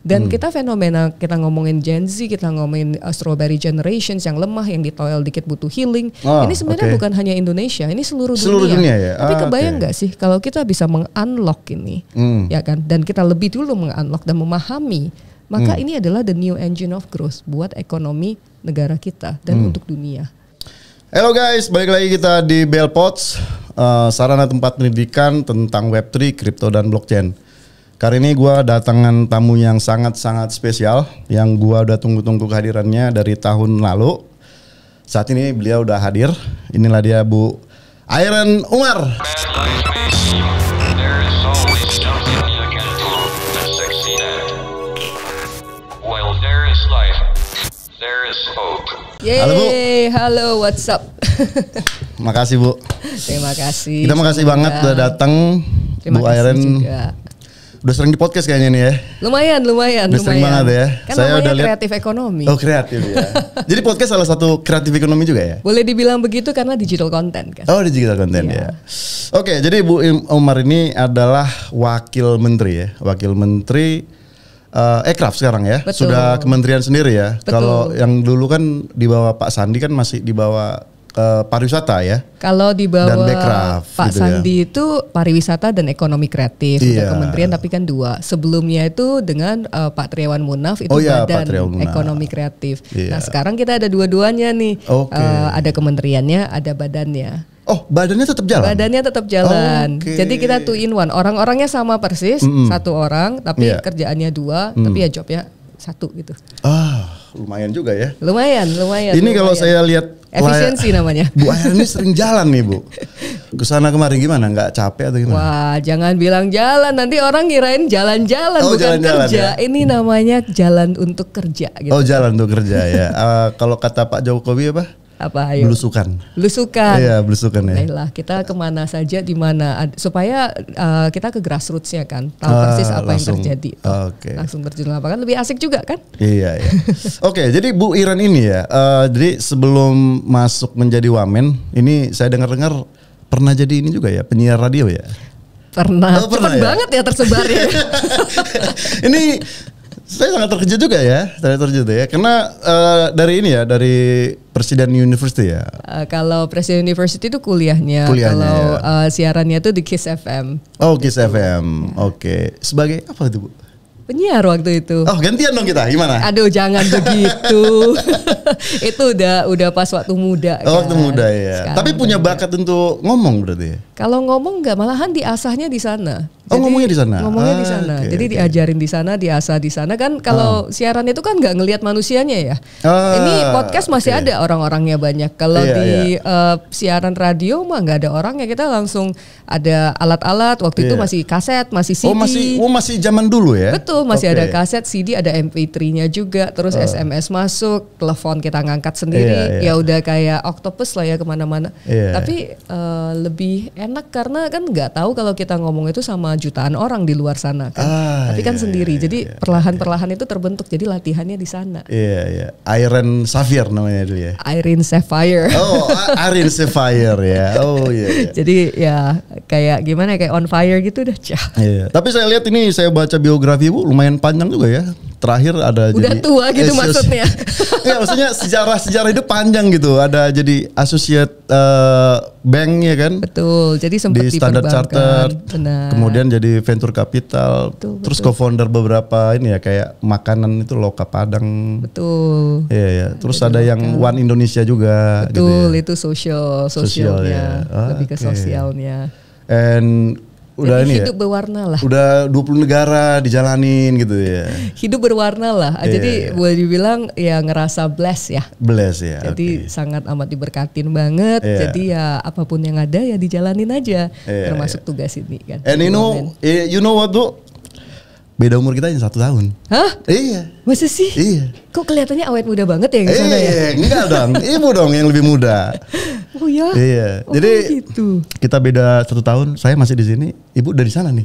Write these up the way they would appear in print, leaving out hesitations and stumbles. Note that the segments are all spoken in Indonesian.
Dan kita fenomena, kita ngomongin Gen Z, kita ngomongin strawberry generations yang lemah, yang ditoel dikit butuh healing. Ini sebenarnya bukan hanya Indonesia, ini seluruh dunia ya. Tapi kebayang nggak sih kalau kita bisa meng-unlock ini, ya kan? Dan kita lebih dulu meng-unlock dan memahami, maka ini adalah the new engine of growth buat ekonomi negara kita dan untuk dunia. Halo guys, balik lagi kita di Bellpods, sarana tempat pendidikan tentang Web3, kripto dan blockchain. Kali ini gue datangan tamu yang sangat-sangat spesial, yang gue udah tunggu-tunggu kehadirannya dari tahun lalu. Saat ini beliau udah hadir. Inilah dia Bu Iren Umar. Halo Bu. Halo, what's up? Makasih Bu. Terima kasih. Kita makasih banget udah datang Bu Iren. Juga. Udah sering di podcast kayaknya nih ya. Lumayan. Udah sering banget ya. Kan saya udah lihat kreatif ekonomi. Oh, kreatif ya. Jadi podcast salah satu kreatif ekonomi juga ya? Boleh dibilang begitu karena digital content kan. Oh, digital content ya. Oke, jadi Bu Umar ini adalah wakil menteri ya. Wakil menteri Ekraf sekarang ya. Betul. Sudah kementerian sendiri ya. Kalau yang dulu kan di bawah Pak Sandi kan masih di bawah pariwisata ya. Kalau di bawah Pak gitu Sandi ya. itu pariwisata dan ekonomi kreatif, udah kementerian tapi kan dua. Sebelumnya itu dengan Pak Triawan Munaf itu badan ekonomi kreatif. Nah sekarang kita ada dua-duanya nih, ada kementeriannya, ada badannya. Oh, badannya tetap jalan? Badannya tetap jalan. Jadi kita 2 in 1. Orang-orangnya sama persis, satu orang, tapi kerjaannya 2, tapi ya jobnya 1 gitu. Lumayan juga ya. Lumayan. Ini kalau saya lihat efisiensi namanya. Bu Iren ini sering jalan nih Bu. Kesana kemarin gimana? Nggak capek atau gimana? Wah, jangan bilang jalan. Nanti orang ngirain jalan-jalan bukan jalan-jalan kerja. Ya? Ini namanya jalan untuk kerja. Gitu. Oh, jalan untuk kerja ya. Kalau kata Pak Jokowi apa? Apa ayo? Belusukan. Iya, belusukan ya. Baiklah, kita kemana saja di mana supaya kita ke grassrootsnya kan, tahu persis apa yang terjadi. Langsung terjun lapangan lebih asik juga kan? Iya. Oke, jadi Bu Iren ini ya, jadi sebelum masuk menjadi wamen, ini saya dengar-dengar pernah jadi ini juga ya, penyiar radio ya. Pernah ya? Banget ya tersebarnya. Ini saya sangat terkejut juga ya, karena dari ini ya, dari Presiden University ya. Kalau Presiden University itu kuliahnya kalau siarannya itu di Kiss FM. Oh, Kiss FM, oke. Sebagai apa itu Bu? Penyiar waktu itu. Oh, gantian dong kita, gimana? Aduh, jangan begitu. Itu udah pas waktu muda. Waktu muda ya. Sekarang tapi punya bakat untuk ngomong berarti ya? Kalau ngomong enggak, malahan diasahnya di sana. Jadi, ngomongnya di sana. Ngomongnya di sana. Jadi diajarin di sana, diasah di sana kan. Kalau siaran itu kan nggak ngelihat manusianya ya. Ini podcast masih ada orang-orangnya banyak. Kalau di siaran radio mah nggak ada orangnya. Kita langsung ada alat-alat. Waktu itu masih kaset, masih CD. Masih zaman dulu ya. Betul, masih ada kaset, CD, ada MP3-nya juga. Terus SMS masuk, telepon kita ngangkat sendiri. Ya udah kayak octopus lah ya kemana-mana. Tapi lebih enak karena kan nggak tahu kalau kita ngomong itu sama jutaan orang di luar sana kan. Tapi kan sendiri. Jadi perlahan-perlahan itu terbentuk. Jadi latihannya di sana. Iya. Iren Sapphire namanya dulu ya. Iren Sapphire. Oh, Iren Sapphire ya. Oh iya. Jadi ya kayak gimana ya, kayak on fire gitu dah. Iya. Tapi saya lihat ini, saya baca biografi Bu lumayan panjang juga ya. Terakhir ada udah jadi tua gitu maksudnya. Ya maksudnya sejarah hidup panjang gitu. Ada jadi associate bank ya kan. Betul. Jadi sempat di Standard Chartered. Kemudian jadi venture capital. Terus co-founder beberapa ini ya kayak makanan itu Loka Padang. Betul. Iya. Terus ada yang One Indonesia juga. Betul. Gitu ya. Itu sosialnya. Lebih ke sosialnya. And udah ini hidup berwarna lah. Udah 20 negara dijalanin gitu ya. Hidup berwarna lah. Jadi boleh dibilang ya ngerasa bless ya. Bless ya. Jadi sangat amat diberkatin banget. Jadi ya apapun yang ada ya dijalanin aja. Termasuk tugas ini kan. And you know what Bu? Beda umur kita yang 1 tahun. Hah? Iya. Masa sih? Iya. Kok kelihatannya awet muda banget ya yang sana ya? Enggak dong. Ibu dong yang lebih muda. Oh ya? Iya. Jadi gitu. Kita beda 1 tahun. Saya masih di sini. Ibu dari sana nih.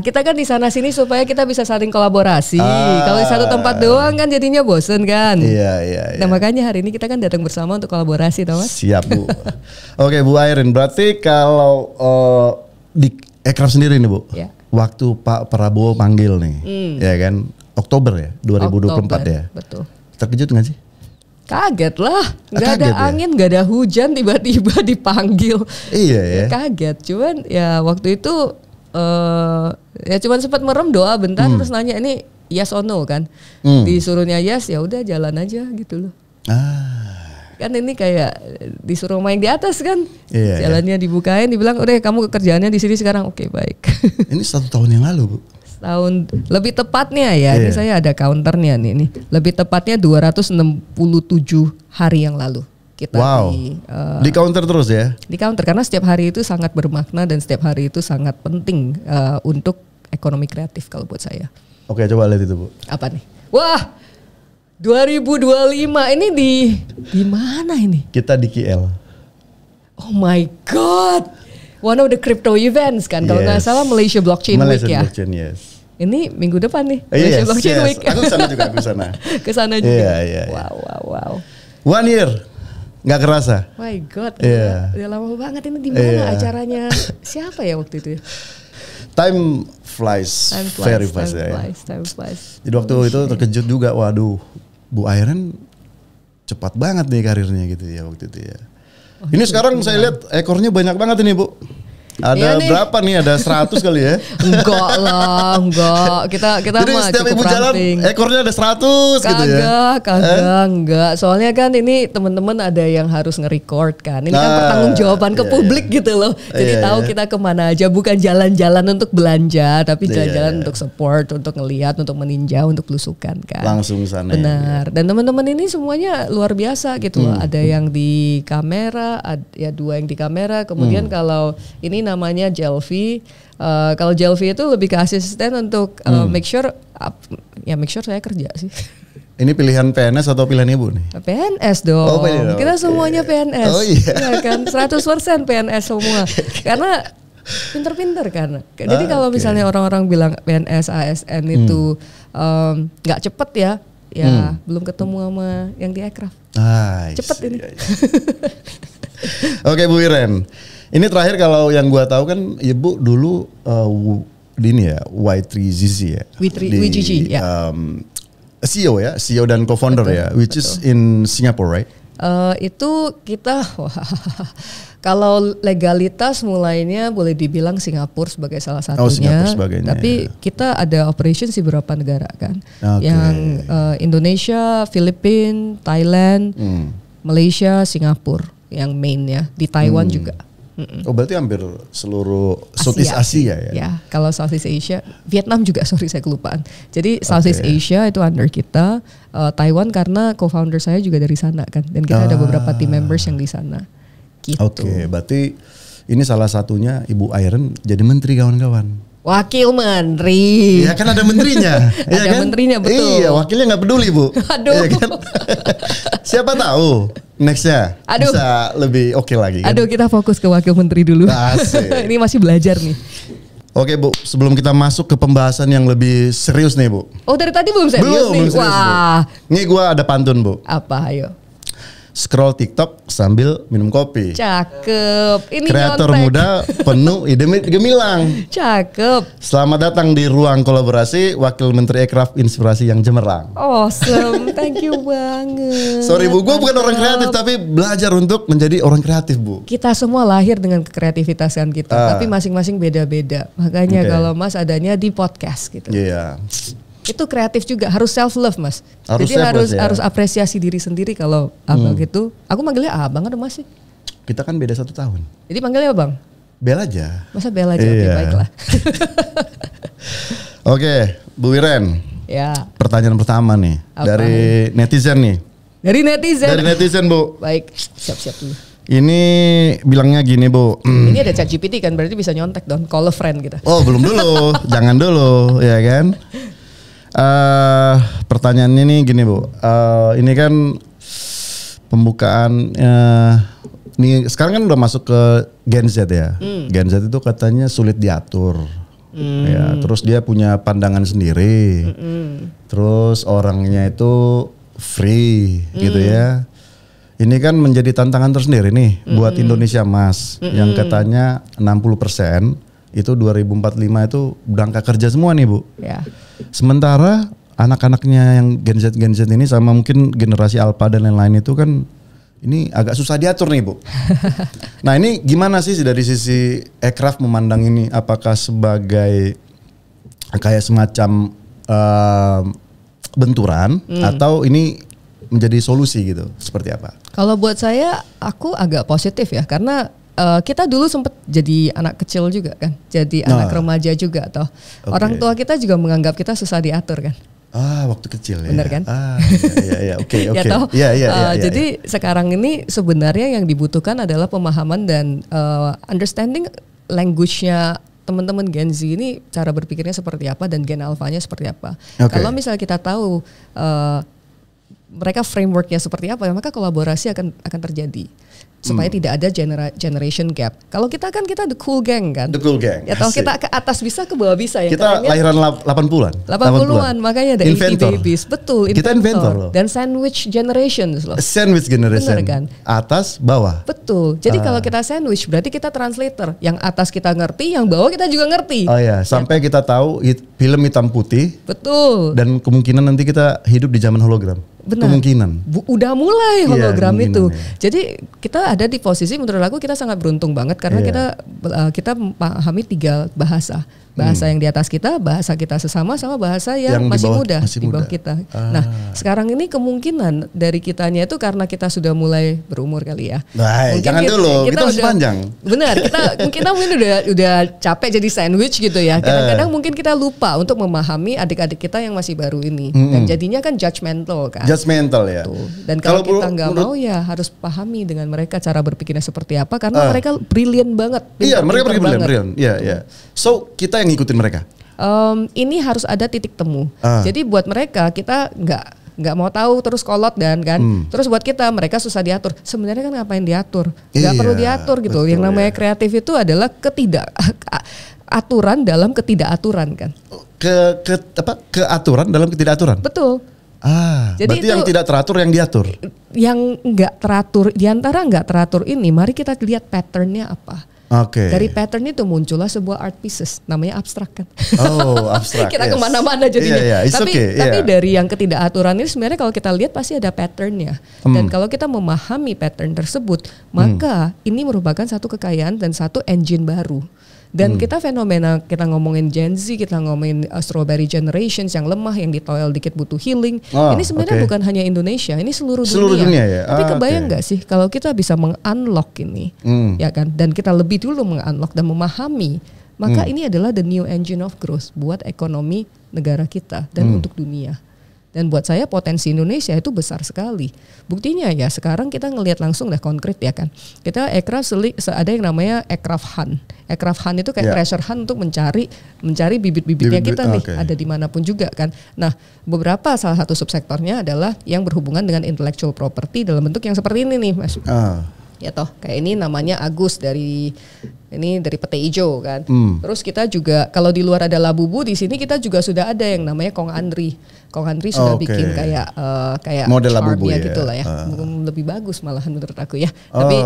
Kita kan di sana sini supaya kita bisa saling kolaborasi. Kalau di satu tempat doang kan jadinya bosen kan. Iya. Nah makanya hari ini kita kan datang bersama untuk kolaborasi, tau Mas? Siap Bu. Oke Bu Iren. Berarti kalau di Ekraf sendiri nih Bu. Ya. Waktu Pak Prabowo panggil nih, ya kan, Oktober ya, 2024 Oktober, ya. Betul. Terkejut nggak sih? Kaget lah, nggak ada angin, nggak ada hujan, tiba-tiba dipanggil. Iya ya. Kaget, cuman ya waktu itu ya cuman sempat merem doa bentar terus nanya ini yes or no kan. Disuruhnya yes ya udah jalan aja gitu loh. Kan ini kayak disuruh main di atas kan, jalannya dibukain, dibilang udah kamu kerjaannya di sini sekarang, oke baik. Ini 1 tahun yang lalu Bu. Tahun lebih tepatnya ya, ini saya ada counternya nih. Lebih tepatnya 267 hari yang lalu kita di counter terus ya? Di counter karena setiap hari itu sangat bermakna dan setiap hari itu sangat penting untuk ekonomi kreatif kalau buat saya. Oke, coba lihat itu Bu. Apa nih? Wah, 2025 ini di mana ini? Kita di KL. Oh my God. One of the crypto events kan, kalau nggak salah Malaysia Blockchain Week ya. Blockchain, yes. Ini minggu depan nih, Malaysia Blockchain Week. Aku kesana juga, kesana juga. Wow. 1 year, nggak kerasa. My God, udah lama banget ini. Di mana acaranya? Siapa ya waktu itu? Time flies very fast ya. Time flies. Jadi waktu itu terkejut juga, waduh, Bu Iren cepat banget nih karirnya gitu ya waktu itu ya. Ini sekarang saya lihat ekornya banyak banget ini Bu. Ada berapa nih? Ada 100 kali ya? Enggak lah, enggak. Kita jadi mah setiap cukup ibu jalan ekornya ada 100 gitu ya? Kagak, enggak. Soalnya kan ini teman-teman ada yang harus nge-record kan. Ini kan pertanggungjawaban ke publik gitu loh. Jadi tahu kita kemana aja. Bukan jalan-jalan untuk belanja, tapi jalan-jalan untuk support, untuk ngelihat, untuk meninjau, untuk belusukan kan. Langsung sana. Benar. Dan teman-teman ini semuanya luar biasa gitu loh. Ada yang di kamera, ya 2 yang di kamera. Kemudian kalau ini namanya Jelvi. Kalau Jelvi itu lebih ke asisten untuk make sure saya kerja sih. Ini pilihan PNS atau pilihan ibu nih? PNS dong. Kita semuanya PNS. Oh iya. Ya kan, 100% PNS semua. Karena pinter-pinter kan. Jadi kalau misalnya orang-orang bilang PNS, ASN itu nggak cepet ya belum ketemu sama yang di Aircraft. Cepet ini. Oke Bu Iren. Ini terakhir kalau yang gua tahu kan ibu dulu di ini ya Y3ZZ ya. Y3ZZ ya. CEO ya, CEO dan co-founder ya, which is in Singapore, right? Itu kita kalau legalitas mulainya boleh dibilang Singapura sebagai salah satunya. Tapi kita ada operation di beberapa negara kan. Yang Indonesia, Filipina, Thailand, Malaysia, Singapura yang main ya. Di Taiwan juga. Oh berarti hampir seluruh Southeast Asia ya? Ya, kalau Southeast Asia, Vietnam juga saya kelupaan. Jadi Southeast Asia itu under kita, Taiwan karena co-founder saya juga dari sana kan, dan kita ada beberapa team members yang di sana. Gitu. Oke, berarti ini salah satunya Ibu Iren jadi menteri kawan-kawan. Wakil menteri. Ya kan ada menterinya. Ada kan? Menterinya betul. Iya, wakilnya nggak peduli Bu. Aduh. Ya kan? Siapa tahu nextnya bisa lebih oke lagi kan? Aduh, kita fokus ke wakil menteri dulu. Ini masih belajar nih. Oke Bu, sebelum kita masuk ke pembahasan yang lebih serius nih Bu. Oh dari tadi belum serius nih? Belum serius, wah. Bu. Nih gue ada pantun Bu. Apa ayo? Scroll TikTok sambil minum kopi. Cakep. Ini kreator muda penuh ide gemilang. Cakep. Selamat datang di ruang kolaborasi Wakil Menteri Aircraft Inspirasi yang Cemerlang. Awesome, thank you banget. Sorry Bu, gue bukan orang kreatif tapi belajar untuk menjadi orang kreatif Bu. Kita semua lahir dengan kekreativitasan kita, tapi masing-masing beda-beda. Makanya kalau Mas adanya di podcast gitu. Iya. Itu kreatif juga, harus self love Mas. Jadi harus apresiasi diri sendiri kalau abang gitu. Aku manggilnya abang atau Mas sih? Kita kan beda 1 tahun. Jadi panggilnya abang? Bel aja. Masa Bel aja? Oke, baiklah. Oke, Bu Iren. Ya. Pertanyaan pertama nih. Apa? Dari netizen nih. Dari netizen Bu. Baik, siap-siap dulu. Ini bilangnya gini Bu. Ini ada ChatGPT kan, berarti bisa nyontek dong. Call a friend gitu. Oh belum dulu, jangan dulu ya kan. Pertanyaannya nih gini Bu, ini kan pembukaan nih sekarang kan udah masuk ke Gen Z ya. Gen Z itu katanya sulit diatur, ya. Terus dia punya pandangan sendiri, terus orangnya itu free gitu ya. Ini kan menjadi tantangan tersendiri nih buat Indonesia Mas, yang katanya 60% itu 2045 itu berangkat kerja semua nih Bu. Ya. Sementara anak-anaknya yang Gen Z ini sama mungkin generasi Alpha dan lain-lain itu kan ini agak susah diatur nih Bu. Nah ini gimana sih dari sisi aircraft memandang ini? Apakah sebagai kayak semacam benturan atau ini menjadi solusi gitu? Seperti apa? Kalau buat saya, aku agak positif ya, karena kita dulu sempat jadi anak kecil juga kan, jadi anak remaja juga toh. Orang tua kita juga menganggap kita susah diatur kan. Waktu kecil ya. Bener kan? Oke. Jadi sekarang ini sebenarnya yang dibutuhkan adalah pemahaman dan understanding language-nya teman-teman Gen Z ini, cara berpikirnya seperti apa dan Gen Alpha-nya seperti apa. Kalau misalnya kita tahu mereka frameworknya seperti apa, maka kolaborasi akan terjadi supaya tidak ada generation gap. Kalau kita kan the cool gang kan. The cool gang. Ya tahu kita ke atas bisa, ke bawah bisa ya. Kita lahiran 80-an. 80-an makanya ada inventor. babies. Betul, kita inventor loh. Dan sandwich generations loh. Sandwich generation. Bener kan? Atas, bawah. Betul. Jadi kalau kita sandwich berarti kita translator. Yang atas kita ngerti, yang bawah kita juga ngerti. Oh ya, sampai kita tahu film hitam putih. Betul. Dan kemungkinan nanti kita hidup di zaman hologram. Benar. Kemungkinan. Udah mulai hologram itu. Ya. Jadi kita ada di posisi, menurut aku kita sangat beruntung banget karena kita memahami 3 bahasa. Bahasa yang di atas kita, bahasa kita sesama, sama bahasa yang masih muda di bawah kita. Nah, sekarang ini kemungkinan dari kitanya itu karena kita sudah mulai berumur kali ya. Nah, jangan dulu, kita masih panjang. Benar, kita mungkin udah capek jadi sandwich gitu ya. Kadang-kadang mungkin kita lupa untuk memahami adik-adik kita yang masih baru ini. Dan jadinya kan judgmental kan. Judgmental ya. Tuh. Dan kalau kita nggak mau ya harus pahami dengan mereka cara berpikirnya seperti apa, karena mereka brilliant banget. Iya, mereka brilliant. Iya. So kita yang ngikutin mereka. Ini harus ada titik temu. Jadi buat mereka kita nggak mau tahu terus kolot dan kan. Terus buat kita mereka susah diatur. Sebenarnya kan ngapain diatur? Nggak perlu diatur gitu. Yang namanya kreatif itu adalah aturan dalam ketidakaturan kan. Keaturan dalam ketidakaturan. Betul. Jadi berarti yang tidak teratur yang diatur. Yang nggak teratur, diantara nggak teratur ini, mari kita lihat patternnya apa. Dari pattern itu muncullah sebuah art pieces, namanya abstrak kan. Abstrak. Kita kemana-mana jadinya. Tapi dari yang ketidakaturan ini sebenarnya kalau kita lihat pasti ada patternnya. Dan kalau kita memahami pattern tersebut, maka ini merupakan satu kekayaan dan satu engine baru. Dan kita fenomena, kita ngomongin Gen Z, kita ngomongin strawberry generations yang lemah, yang ditoel dikit butuh healing. Ini sebenarnya bukan hanya Indonesia, ini seluruh dunia ya? Tapi kebayang nggak sih kalau kita bisa meng-unlock ini, ya kan? Dan kita lebih dulu meng-unlock dan memahami, maka ini adalah the new engine of growth buat ekonomi negara kita dan untuk dunia. Dan buat saya potensi Indonesia itu besar sekali. Buktinya ya sekarang kita ngelihat langsung dah konkret ya kan. Kita aircraft ada yang namanya aircraft hunt. Aircraft hunt itu kayak treasure hunt untuk mencari bibit-bibitnya kita nih. Ada dimanapun juga kan. Nah beberapa salah satu subsektornya adalah yang berhubungan dengan intellectual property dalam bentuk yang seperti ini nih Mas. Ya toh kayak ini namanya Agus dari pete ijo kan. Terus kita juga kalau di luar ada Labubu, di sini kita juga sudah ada yang namanya Kong Andri. Kong Andri sudah bikin kayak model Labubu ya gitu lah ya. Lebih bagus malahan menurut aku ya. Tapi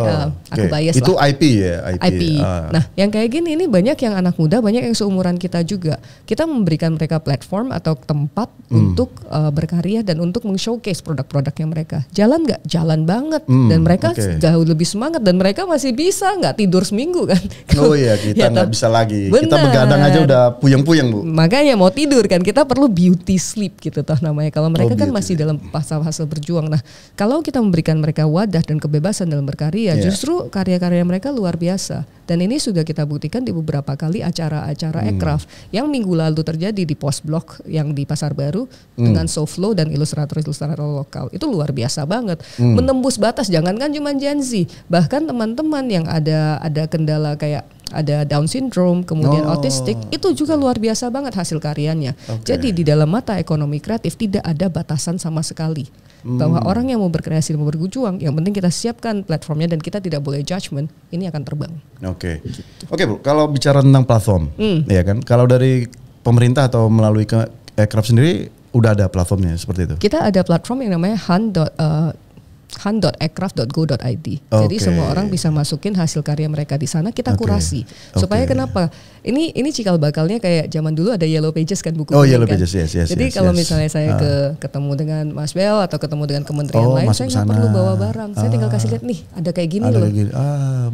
aku bias lah. Itu IP ya, IP. Nah, yang kayak gini ini banyak yang anak muda, banyak yang seumuran kita juga. Kita memberikan mereka platform atau tempat untuk berkarya dan untuk men-showcase produk-produknya mereka. Jalan nggak? Jalan banget. Dan mereka jauh lebih semangat dan mereka masih bisa nggak tidur seminggu kan. Oh iya, kita nggak bisa lagi. Bener. Kita begadang aja udah puyeng-puyeng Bu. Makanya mau tidur kan, kita perlu beauty sleep gitu toh namanya. Kalau mereka kan masih dalam fase berjuang. Nah kalau kita memberikan mereka wadah dan kebebasan dalam berkarya, justru karya-karya mereka luar biasa. Dan ini sudah kita buktikan di beberapa kali acara-acara aircraft yang minggu lalu terjadi di Post Blok yang di Pasar Baru dengan Soflo dan ilustrator-ilustrator lokal. Itu luar biasa banget. Menembus batas, jangankan cuma Gen Z, bahkan teman-teman yang ada kendala kayak ada Down syndrome, kemudian autistik, itu juga luar biasa banget hasil karyanya. Jadi di dalam mata ekonomi kreatif tidak ada batasan sama sekali. Bahwa orang yang mau berkreasi, mau berjuang, yang penting kita siapkan platformnya dan kita tidak boleh judgment, ini akan terbang. Oke Bu, kalau bicara tentang platform, ya kan, kalau dari pemerintah atau melalui aircraft sendiri udah ada platformnya seperti itu? Kita ada platform yang namanya han.aircraft.go.id. Jadi semua orang bisa masukin hasil karya mereka di sana, kita kurasi. Supaya kenapa? Ini cikal bakalnya kayak zaman dulu ada Yellow Pages kan, buku Yellow Pages, yes. Jadi kalau misalnya saya ketemu dengan Mas Bel atau ketemu dengan kementerian lain, saya nggak perlu bawa barang. Saya tinggal kasih lihat nih, ada kayak gini loh.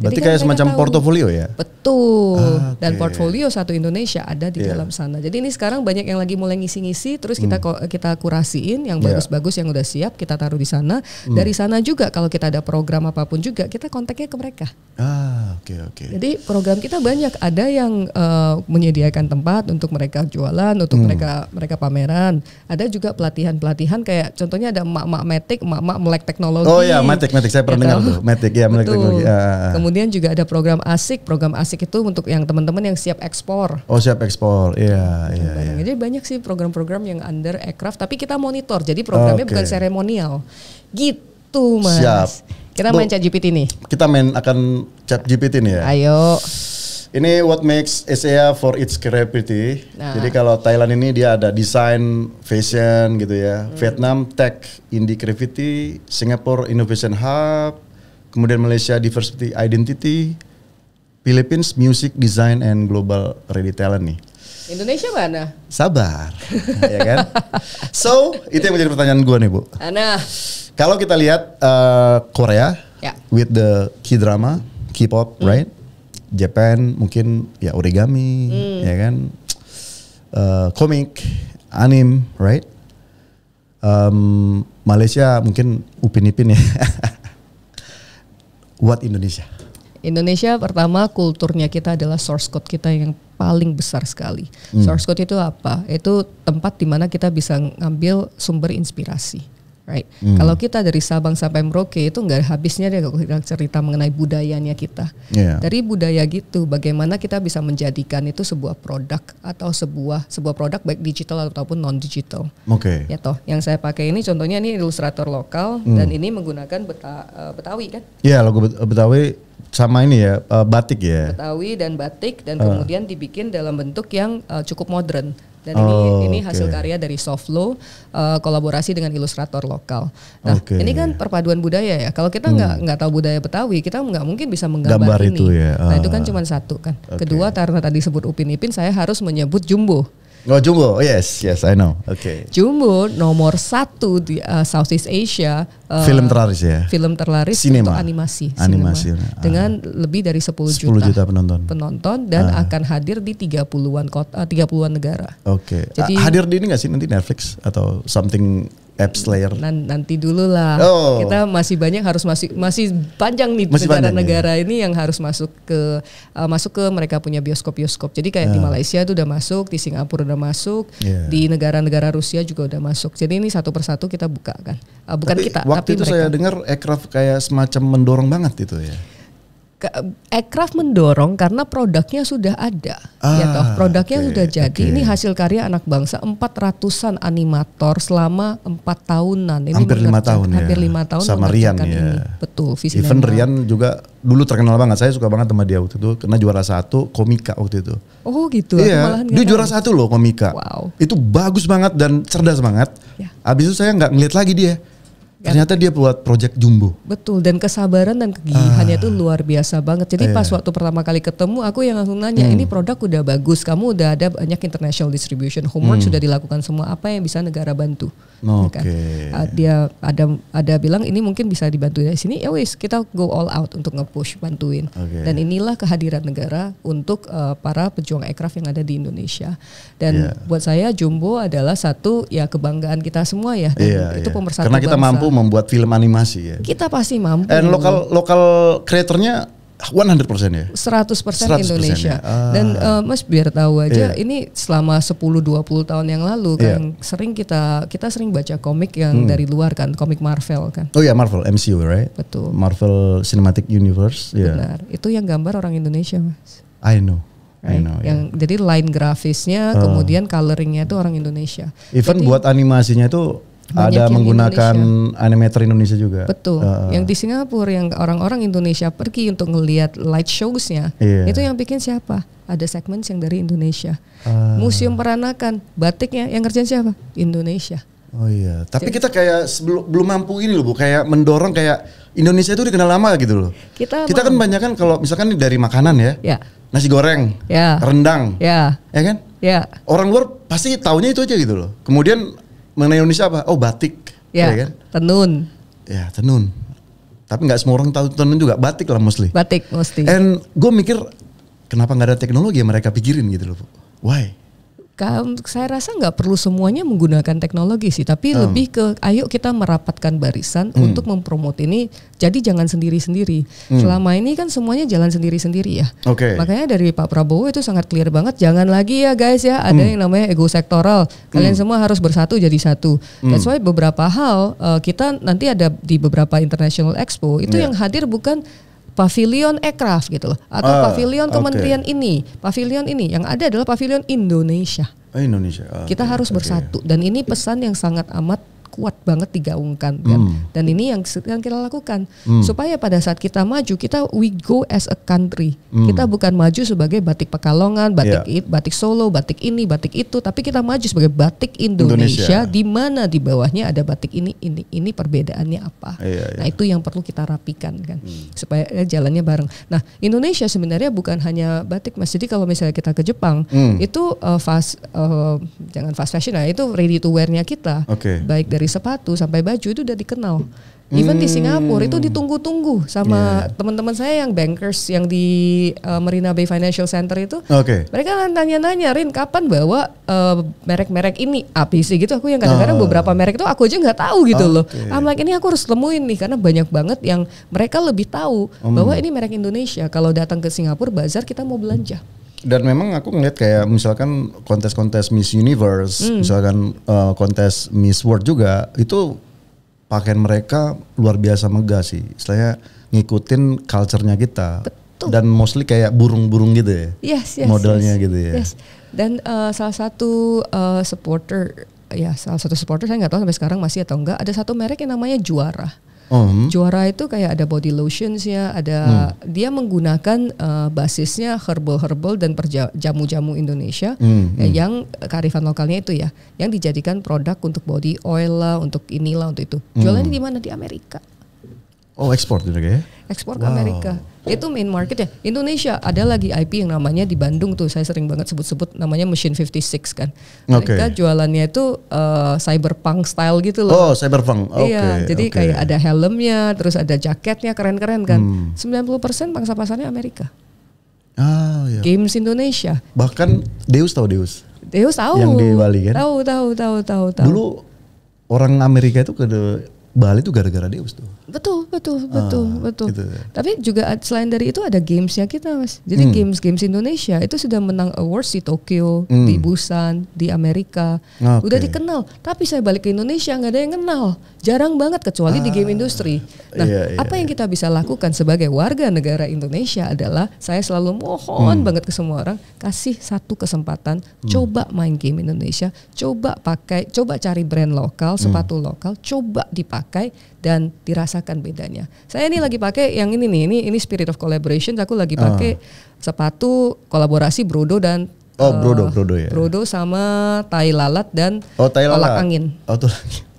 Berarti kayak semacam portofolio ya? Betul. Dan portfolio satu Indonesia ada di dalam sana. Jadi ini sekarang banyak yang lagi mulai ngisi-ngisi, terus kita kurasiin yang bagus-bagus yang udah siap, kita taruh di sana. Dari sana juga kalau kita ada program apapun juga kita kontaknya ke mereka. Oke. Jadi program kita banyak, ada yang menyediakan tempat untuk mereka jualan, untuk mereka pameran. Ada juga pelatihan kayak contohnya ada emak-emak Matic, emak-emak melek teknologi. Oh ya, Matic saya pernah dengar tuh. Matic ya, melek teknologi. Kemudian juga ada program ASIK itu untuk yang teman-teman yang siap ekspor. Siap ekspor. Iya. Jadi banyak sih program-program yang under aircraft, tapi kita monitor. Jadi programnya bukan seremonial. Gitu Mas. Siap. Kita main ChatGPT nih. Kita akan ChatGPT nih ya. Ayo. Ini what makes ASEA for its creativity. Jadi kalau Thailand ini dia ada design, fashion gitu ya. Vietnam tech, indie creativity, Singapore innovation hub, kemudian Malaysia diversity identity, Philippines music design and global ready talent nih. Indonesia mana? Sabar, ya kan? So itu yang menjadi pertanyaan gue nih Bu. Ana. Kalau kita lihat Korea with the K-drama, K-pop, right? Japan mungkin ya origami, ya kan? Komik, anime, right? Malaysia mungkin Upin Ipin ya. What Indonesia? Indonesia pertama kulturnya kita adalah source code kita yang paling besar sekali. Source code itu apa? Itu tempat di mana kita bisa ngambil sumber inspirasi. Right. Kalau kita dari Sabang sampai Merauke itu nggak habisnya deh kalau kita cerita mengenai budayanya kita. Dari budaya gitu, bagaimana kita bisa menjadikan itu sebuah produk atau sebuah produk baik digital ataupun non digital. Ya toh, yang saya pakai ini contohnya ini ilustrator lokal dan ini menggunakan Betawi kan? Iya, logo Betawi sama ini ya batik ya. Betawi dan batik dan kemudian dibikin dalam bentuk yang cukup modern. Dan ini hasil karya dari Softflow kolaborasi dengan ilustrator lokal. Nah, ini kan perpaduan budaya ya. Kalau kita nggak tahu budaya Betawi, kita nggak mungkin bisa menggambar ini. Itu ya. Nah, itu kan cuma satu kan. Kedua, karena tadi sebut Upin Ipin, saya harus menyebut Jumbo. Jumbo, yes, I know. Jumbo nomor 1 di Southeast Asia. Film terlaris ya. Film terlaris untuk animasi. Dengan lebih dari 10 juta penonton dan akan hadir di 30-an negara. Jadi hadir di ini nggak sih nanti Netflix atau something apps layer? Nanti dulu lah. Kita masih banyak masih panjang nih negara-negara ini yang harus masuk ke mereka punya bioskop. Jadi kayak di Malaysia itu udah masuk, di Singapura udah masuk, di negara-negara Rusia juga udah masuk. Jadi ini satu persatu kita buka kan. Bukan tapi kita, waktu itu mereka. Saya dengar aircraft kayak semacam mendorong banget itu ya. Aircraft mendorong karena produknya sudah ada, ya toh produknya sudah jadi. Ini hasil karya anak bangsa 400-an animator selama 4 tahunan. Ini hampir 5 tahun ya. Hampir 5 tahun sama Rian ya. Ini. Betul. Even Rian juga dulu terkenal banget. Saya suka banget sama dia waktu itu karena juara 1 Komika waktu itu. Oh gitu. Iya. Dia juara 1 loh Komika. Wow. Itu bagus banget dan cerdas banget. Abis itu saya nggak ngeliat lagi dia. Ternyata dia buat project Jumbo. Betul, dan kesabaran dan kegigihannya itu luar biasa banget. Jadi pas waktu pertama kali ketemu, aku yang langsung nanya, ini produk udah bagus, kamu udah ada banyak international distribution, homework sudah dilakukan semua, apa yang bisa negara bantu? Kan? Dia ada bilang ini mungkin bisa dibantu dari sini, ya wis kita go all out untuk nge-push, bantuin. Dan inilah kehadiran negara untuk para pejuang aircraft yang ada di Indonesia. Dan buat saya Jumbo adalah satu ya kebanggaan kita semua ya. Dan itu pemersatu karena kita mampu membuat film animasi ya. Kita pasti mampu. Dan lokal kreatornya 100% ya? 100% Indonesia. Ya. Dan Mas biar tahu aja ini selama 10-20 tahun yang lalu kan sering kita sering baca komik yang dari luar kan, komik Marvel kan. Oh ya Marvel, MCU right? Betul. Marvel Cinematic Universe. Benar. Itu yang gambar orang Indonesia Mas. I know. Yang jadi line grafisnya kemudian coloringnya itu orang Indonesia. Even jadi, buat animasinya itu ada menggunakan animator Indonesia juga. Betul. Yang di Singapura yang orang-orang Indonesia pergi untuk ngelihat light shows-nya. Itu yang bikin siapa? Ada segmen yang dari Indonesia. Museum Peranakan, batiknya yang ngerjain siapa? Indonesia. Oh iya, tapi kita kayak belum mampu ini loh Bu, kayak mendorong kayak Indonesia itu dikenal lama gitu loh. Kita kan banyak kan kalau misalkan dari makanan ya. Nasi goreng, rendang, ya kan? Orang luar pasti taunya itu aja gitu loh. Kemudian mengenai Indonesia apa? Oh batik, ya kan? Tenun. Ya tenun. Tapi nggak semua orang tahu tenun juga, batik lah mostly. Batik mostly. And gue mikir kenapa nggak ada teknologi yang mereka pikirin gitu loh, Bu? Why? Saya rasa nggak perlu semuanya menggunakan teknologi sih, tapi lebih ke ayo kita merapatkan barisan untuk mempromot ini. Jadi jangan sendiri-sendiri. Selama ini kan semuanya jalan sendiri-sendiri ya. Makanya dari Pak Prabowo itu sangat clear banget. Jangan lagi ya guys ya, ada yang namanya ego sektoral. Kalian semua harus bersatu jadi satu. That's why beberapa hal kita nanti ada di beberapa international expo itu yang hadir bukan pavilion aircraft gitu loh, atau pavilion kementerian ini, pavilion ini, yang ada adalah pavilion Indonesia. Indonesia. Kita harus bersatu, dan ini pesan yang sangat amat kuat banget digaungkan kan. Dan ini yang sedang kita lakukan supaya pada saat kita maju, we go as a country. Kita bukan maju sebagai batik Pekalongan, batik Solo, batik ini, batik itu, tapi kita maju sebagai batik Indonesia. Di mana di bawahnya ada batik ini perbedaannya apa. Nah itu yang perlu kita rapikan kan, supaya jalannya bareng. Nah Indonesia sebenarnya bukan hanya batik Mas. Jadi kalau misalnya kita ke Jepang itu jangan fast fashion lah, itu ready to wear-nya kita, baik dari sepatu sampai baju itu udah dikenal. Even di Singapura itu ditunggu-tunggu sama teman-teman saya yang bankers yang di Marina Bay Financial Center itu. Mereka tanya-nanya, Rin kapan bawa merek-merek ini ABC gitu. Aku yang kadang-kadang beberapa merek itu aku aja nggak tahu gitu loh. I'm like ini aku harus temuin nih, karena banyak banget yang mereka lebih tahu bahwa ini merek Indonesia. Kalau datang ke Singapura bazar kita mau belanja. Dan memang aku ngeliat kayak misalkan kontes-kontes Miss Universe, misalkan kontes Miss World juga, itu pakaian mereka luar biasa megah sih. Istilahnya ngikutin culture-nya kita. Betul. Dan mostly kayak burung-burung gitu ya. Modelnya gitu ya. Dan salah satu supporter saya nggak tahu sampai sekarang masih atau enggak, ada satu merek yang namanya Juara. Juara itu kayak ada body lotionsnya, ada dia menggunakan basisnya herbal dan jamu-jamu Indonesia yang kearifan lokalnya itu ya, yang dijadikan produk untuk body oil lah, untuk inilah, untuk itu. Jualannya di mana? Di Amerika. Ekspor juga ya? Ekspor ke Amerika. Itu main market ya. Indonesia ada lagi IP yang namanya di Bandung tuh, saya sering banget sebut-sebut, namanya Machine 56 kan. Mereka jualannya itu cyberpunk style gitu loh. Cyberpunk. Iya, jadi kayak ada helmnya, terus ada jaketnya, keren-keren kan. 90% pangsa pasarnya Amerika. Games Indonesia. Bahkan Deus tahu Deus tahu. Yang di Bali kan? Tahu. Dulu orang Amerika itu ke Bali tuh gara-gara Deus tuh. Betul. Gitu. Tapi juga selain dari itu ada gamesnya kita Mas. Jadi games Indonesia itu sudah menang awards di Tokyo, di Busan, di Amerika. Udah dikenal. Tapi saya balik ke Indonesia nggak ada yang kenal. Jarang banget kecuali di game industri. Nah, apa yang kita bisa lakukan sebagai warga negara Indonesia adalah saya selalu mohon banget ke semua orang, kasih satu kesempatan, coba main game Indonesia, coba cari brand lokal, sepatu lokal, coba dipakai dan dirasakan bedanya. Saya ini lagi pakai yang ini nih, ini Spirit of Collaboration. Aku lagi pakai sepatu kolaborasi Brodo dan Brodo ya. Brodo sama tai lalat dan tolak angin.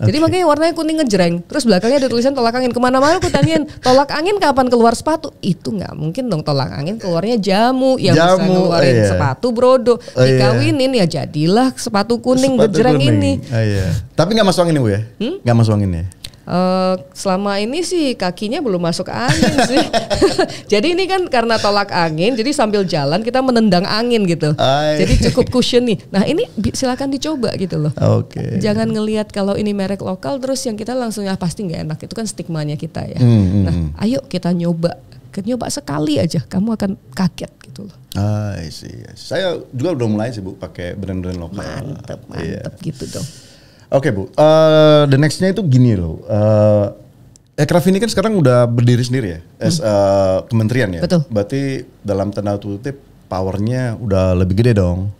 Jadi makanya warnanya kuning ngejreng. Terus belakangnya ada tulisan tolak angin. Kemana-mana aku tanyain, tolak angin kapan keluar sepatu? Itu nggak mungkin dong, tolak angin keluarnya jamu yang bisa ngeluarin sepatu Brodo. Dikawinin ya jadilah sepatu kuning ngejreng ini. Tapi nggak masuk angin Bu ya? Nggak masuk angin ya? Selama ini sih kakinya belum masuk angin sih. Jadi ini kan karena tolak angin, jadi sambil jalan kita menendang angin gitu. Jadi cukup cushion nih. Nah ini silakan dicoba gitu loh. Jangan ngelihat kalau ini merek lokal terus yang kita langsung pasti nggak enak. Itu kan stigmanya kita ya. Nah ayo kita nyoba sekali aja, kamu akan kaget gitu loh. Saya juga udah mulai sih Bu pakai brand-brand lokal. Mantep gitu dong. Oke Bu, the nextnya itu gini loh. Aircraft ini kan sekarang udah berdiri sendiri ya, as kementerian ya. Betul. Berarti dalam tanda kutip powernya udah lebih gede dong.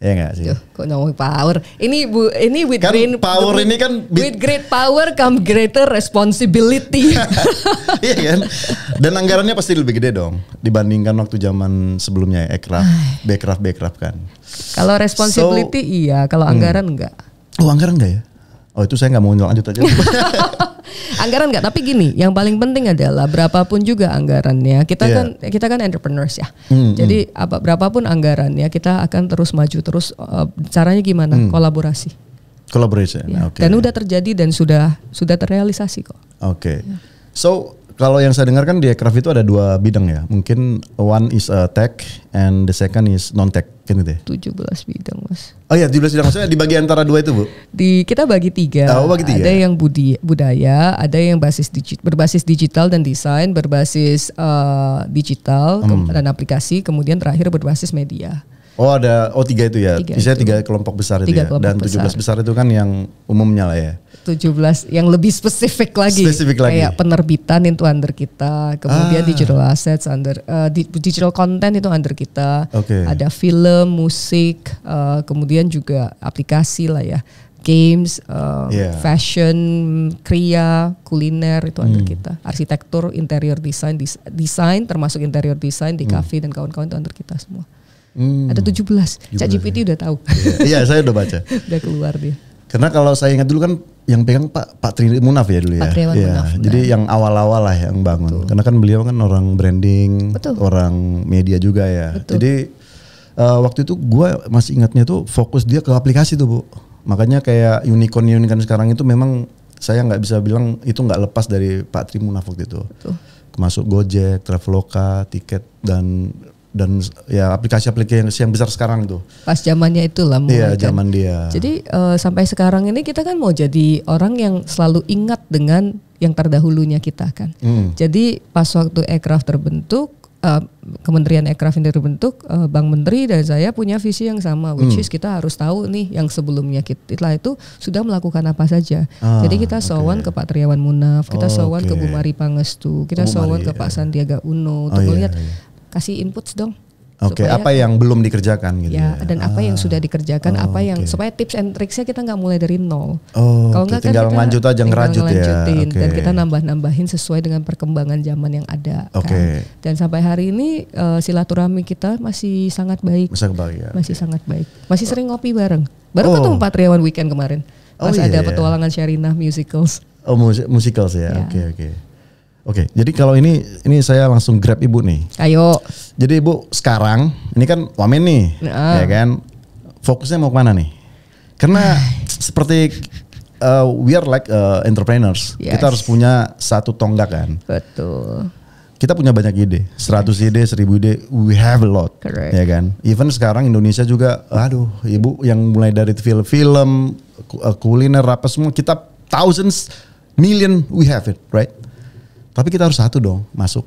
Ya nggak sih? Kok ngomong power? Ini with kan great power ini kan with great power come greater responsibility. Iya kan? Dan anggarannya pasti lebih gede dong dibandingkan waktu zaman sebelumnya Backcraft kan. Kalau responsibility iya, kalau anggaran enggak. Anggaran enggak ya? Oh itu saya nggak mau lanjut aja. Anggaran nggak, tapi gini, yang paling penting adalah berapapun juga anggarannya, kita kan entrepreneurs ya. Jadi berapapun anggarannya, kita akan terus maju terus. Caranya gimana? Kolaborasi. Ya. Okay. Dan udah terjadi dan sudah terrealisasi kok. Oke. Ya. So kalau yang saya dengar kan di aircraft itu ada 2 bidang ya. Mungkin one is tech and the second is non tech kan itu ya? 17 bidang Mas. Oh iya 17 bidang, maksudnya dibagi antara 2 itu Bu? Kita bagi 3. Bagi 3. Ada yang budaya, ada yang berbasis digital dan desain, berbasis digital dan aplikasi, kemudian terakhir berbasis media. Oh ada 3 itu ya. Misalnya 3 kelompok besar itu ya. Dan 17 besar itu kan yang umumnya lah ya. 17 yang lebih spesifik lagi. Kayak penerbitan itu under kita, kemudian digital assets under digital content itu under kita. Ada film, musik, kemudian juga aplikasi lah ya. Games, fashion, kriya, kuliner itu under kita. Arsitektur, interior design termasuk interior design di cafe dan kawan-kawan itu under kita semua. Ada 17. ChatGPT udah tahu. Iya, saya udah baca. Udah keluar dia. Karena kalau saya ingat dulu kan yang pegang Pak Tri Munaf ya dulu ya. Pak Triawan Munaf. Jadi yang awal-awal lah yang bangun. Betul. Karena kan beliau kan orang branding, orang media juga ya. Betul. Jadi waktu itu gue masih ingatnya tuh fokus dia ke aplikasi tuh Bu. Makanya kayak unicorn sekarang itu memang saya nggak bisa bilang itu nggak lepas dari Pak Tri Munaf waktu itu. Betul. Masuk Gojek, Traveloka, tiket dan ya aplikasi-aplikasi yang besar sekarang itu. Pas zamannya itulah mulai. Iya, zaman dia. Jadi sampai sekarang ini kita kan mau jadi orang yang selalu ingat dengan yang terdahulunya kita kan. Jadi pas waktu aircraft terbentuk, Kementerian Aircraft ini terbentuk, Bang Menteri dan saya punya visi yang sama, which is kita harus tahu nih yang sebelumnya kita itu sudah melakukan apa saja. Jadi kita sowan ke Pak Triawan Munaf, kita sowan ke Bu Mari Pangestu, kita sowan ke Pak Sandiaga Uno untuk melihat kasih inputs dong. Apa yang belum dikerjakan gitu ya. Dan apa yang sudah dikerjakan, apa yang supaya tips and tricksnya kita nggak mulai dari nol. Kalau nggak tinggal kan lanjut aja ngerajut ya. Dan kita nambah-nambahin sesuai dengan perkembangan zaman yang ada. Kan. Dan sampai hari ini silaturahmi kita masih sangat baik. Masih sangat baik. Masih sering ngopi bareng. Baru ketemu Pak Triawan weekend kemarin. Pas ada petualangan Sherina musicals. Musicals ya. Oke, jadi kalau ini saya langsung grab Ibu nih. Ayo. Jadi Ibu sekarang, ini kan Wamen nih, ya kan? Fokusnya mau kemana nih? Karena seperti we are like entrepreneurs, kita harus punya satu tonggak kan? Betul. Kita punya banyak ide, 100 ide, 1000 ide, we have a lot, ya kan? Even sekarang Indonesia juga, aduh Ibu yang mulai dari film, kuliner, apa semua, kita thousands, million, we have it, right? Tapi kita harus satu dong masuk.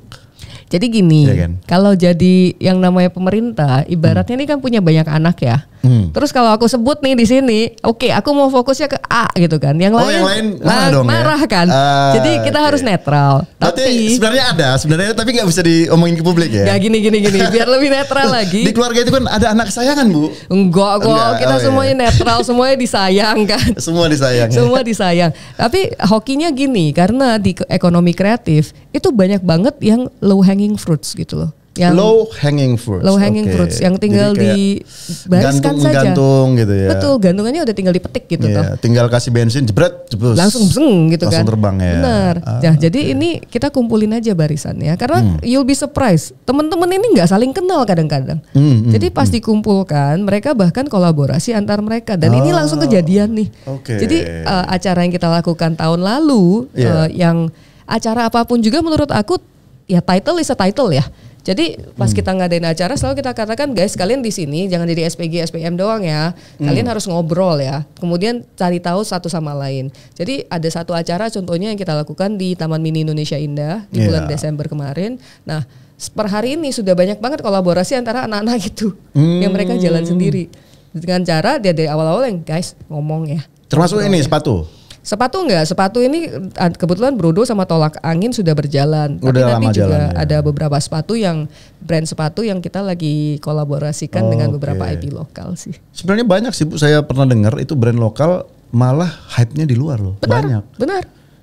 Jadi gini, ya kan? Kalau jadi yang namanya pemerintah, ibaratnya ini kan punya banyak anak ya. Terus kalau aku sebut nih di sini, aku mau fokusnya ke A gitu kan. Yang lain marah kan. Jadi kita harus netral. Tapi sebenarnya tapi nggak bisa diomongin ke publik ya. Ya gini, biar lebih netral lagi. Di keluarga itu kan ada anak kesayangan Bu. Enggak kok, kita semuanya netral, semuanya disayang kan. Semua disayang. Semua disayang. Tapi hokinya gini, karena di ekonomi kreatif itu banyak banget yang low hanging fruits gitu loh. Yang low hanging fruits yang tinggal dibariskan saja. Gantung gitu ya. Betul, gantungannya udah tinggal dipetik gitu toh. Tinggal kasih bensin jebret, langsung zeng gitu langsung kan. Terbang ya. Benar. Jadi ini kita kumpulin aja barisannya karena you'll be surprised. Teman-teman ini nggak saling kenal kadang-kadang. Jadi pas dikumpulkan mereka bahkan kolaborasi antar mereka dan ini langsung kejadian nih. Jadi acara yang kita lakukan tahun lalu yang acara apapun juga menurut aku ya title is a title ya. Jadi pas kita ngadain acara selalu kita katakan guys kalian di sini jangan jadi SPG SPM doang ya. Kalian harus ngobrol ya. Kemudian cari tahu satu sama lain. Jadi ada satu acara contohnya yang kita lakukan di Taman Mini Indonesia Indah di bulan Desember kemarin. Nah, per hari ini sudah banyak banget kolaborasi antara anak-anak itu yang mereka jalan sendiri. Dengan cara dia dari awal-awal yang guys ngomong ya. Termasuk ini sepatu. Sepatu enggak, sepatu ini kebetulan Brodo sama Tolak Angin sudah berjalan. Tapi nanti juga ada beberapa sepatu yang brand sepatu yang kita lagi kolaborasikan dengan beberapa IP lokal sih. Sebenarnya banyak sih Bu, saya pernah dengar itu brand lokal malah hype-nya di luar loh. Benar.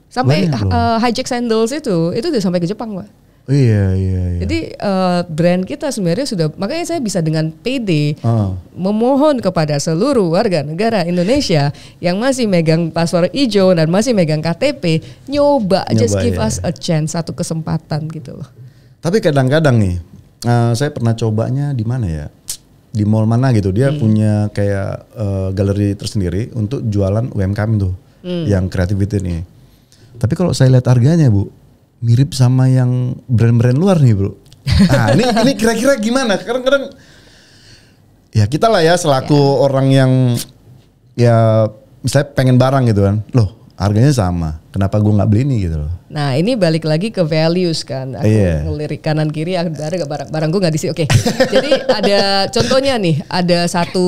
Sampai Hijack Sandals itu udah sampai ke Jepang Pak. Iya. Jadi brand kita sebenarnya sudah, makanya saya bisa dengan PD memohon kepada seluruh warga negara Indonesia yang masih megang paspor hijau dan masih megang KTP, nyoba just give us a chance, satu kesempatan gitu loh. Tapi kadang-kadang nih, saya pernah cobanya di mana ya? Di mall mana gitu, dia punya kayak galeri tersendiri untuk jualan UMKM tuh, yang creativity nih. Tapi kalau saya lihat harganya Bu, mirip sama yang brand-brand luar nih Bro. Nah ini kira-kira gimana? Kadang-kadang ya kita lah ya selaku orang yang ya misalnya pengen barang gitu kan, loh harganya sama, kenapa gue nggak beli ini gitu loh. Nah ini balik lagi ke values kan, aku ngelirik kanan kiri, ada barang gue nggak di sini. Oke. Jadi ada contohnya nih, ada satu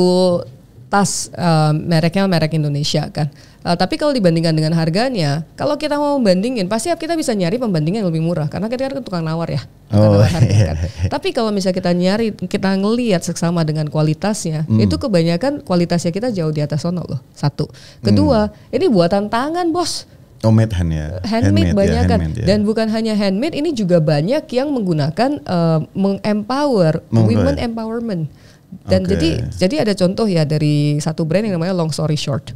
tas mereknya merek Indonesia kan. Tapi kalau dibandingkan dengan harganya, kalau kita mau membandingin, pasti kita bisa nyari pembandingnya yang lebih murah karena kita kan tukang nawar ya, nawar harga kan. Tapi kalau misalnya kita ngelihat seksama dengan kualitasnya, itu kebanyakan kualitasnya kita jauh di atas sono loh. Satu, kedua, ini buatan tangan bos. Handmade ya. Handmade banyak kan, dan bukan hanya handmade, ini juga banyak yang menggunakan mengempower, women empowerment. Dan jadi ada contoh ya dari satu brand yang namanya Long Story Short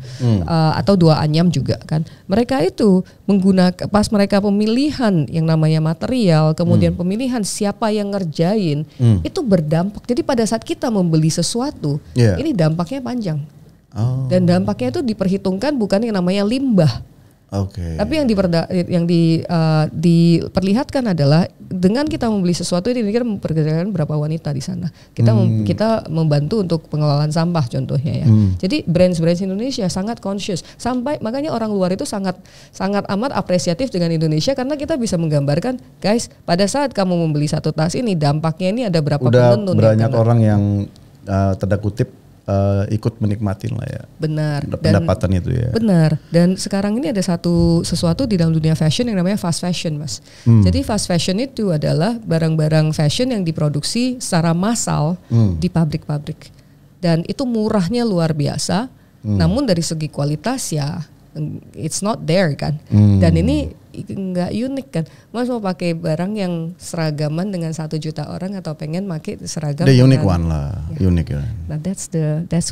atau Dua Anyam juga kan. Mereka itu menggunakan pas mereka pemilihan yang namanya material, kemudian pemilihan siapa yang ngerjain, itu berdampak. Jadi pada saat kita membeli sesuatu, ini dampaknya panjang. Dan dampaknya itu diperhitungkan bukan yang namanya limbah. Tapi yang diperlihatkan adalah dengan kita membeli sesuatu ini kita memperkerjakan berapa wanita di sana. Kita membantu untuk pengelolaan sampah contohnya ya. Jadi brands Indonesia sangat conscious, sampai makanya orang luar itu sangat amat apresiatif dengan Indonesia karena kita bisa menggambarkan, guys, pada saat kamu membeli satu tas ini dampaknya ini ada berapa penenun. Banyak orang yang tanda kutip ikut menikmatin lah ya. Benar. Pendapatan itu ya. Benar. Dan sekarang ini ada sesuatu di dalam dunia fashion yang namanya fast fashion, Mas. Jadi fast fashion itu adalah barang-barang fashion yang diproduksi secara massal di pabrik-pabrik. Dan itu murahnya luar biasa. Namun dari segi kualitas ya it's not there kan. Dan ini nggak unik kan. Mas mau pakai barang yang seragaman dengan 1 juta orang atau pengen pakai seragam? The unique one lah, unik ya. Nah that's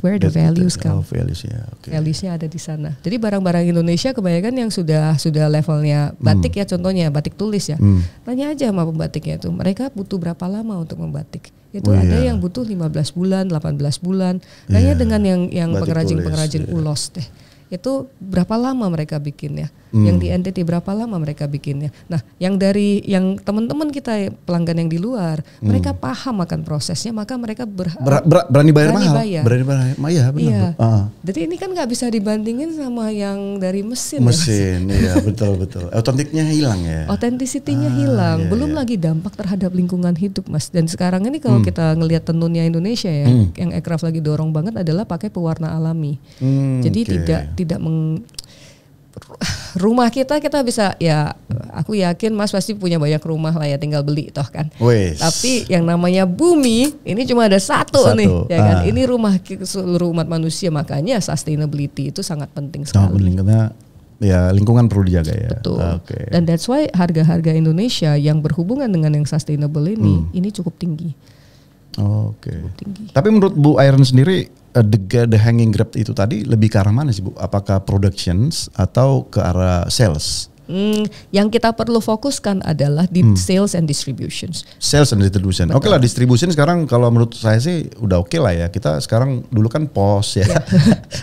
where the values come. Valuesnya ada di sana. Jadi barang-barang Indonesia kebanyakan yang sudah levelnya batik ya, contohnya batik tulis ya. Tanya aja sama pembatiknya itu, mereka butuh berapa lama untuk membatik? Itu ada yang butuh 15 bulan, 18 bulan. Tanya dengan yang pengrajin ulos deh. Itu berapa lama mereka bikinnya, yang di NTT berapa lama mereka bikinnya. Nah, yang teman-teman kita pelanggan yang di luar, mereka paham akan prosesnya, maka mereka berani bayar mahal. Berani bayar, iya benar. Iya. Jadi ini kan nggak bisa dibandingin sama yang dari mesin. Iya betul. Otentiknya hilang ya. Authenticity-nya hilang. Belum lagi dampak terhadap lingkungan hidup, Mas. Dan sekarang ini kalau kita ngelihat tenunnya Indonesia ya, yang Aircraft lagi dorong banget adalah pakai pewarna alami. Jadi tidak rumah kita bisa ya, aku yakin Mas pasti punya banyak rumah lah ya, tinggal beli toh kan. Tapi yang namanya bumi ini cuma ada satu nih ya kan. Ini rumah seluruh umat manusia, makanya sustainability itu sangat penting sekali. Karena ya lingkungan perlu dijaga ya. Betul. Dan that's why harga-harga Indonesia yang berhubungan dengan yang sustainable ini cukup tinggi. Tapi menurut Bu Iron sendiri, the hanging grab itu tadi lebih ke arah mana sih Bu? Apakah productions atau ke arah sales? Yang kita perlu fokuskan adalah di sales and distributions. Sales and distribution. Oke lah, distribution sekarang kalau menurut saya sih udah oke lah ya. Kita sekarang dulu kan pos ya,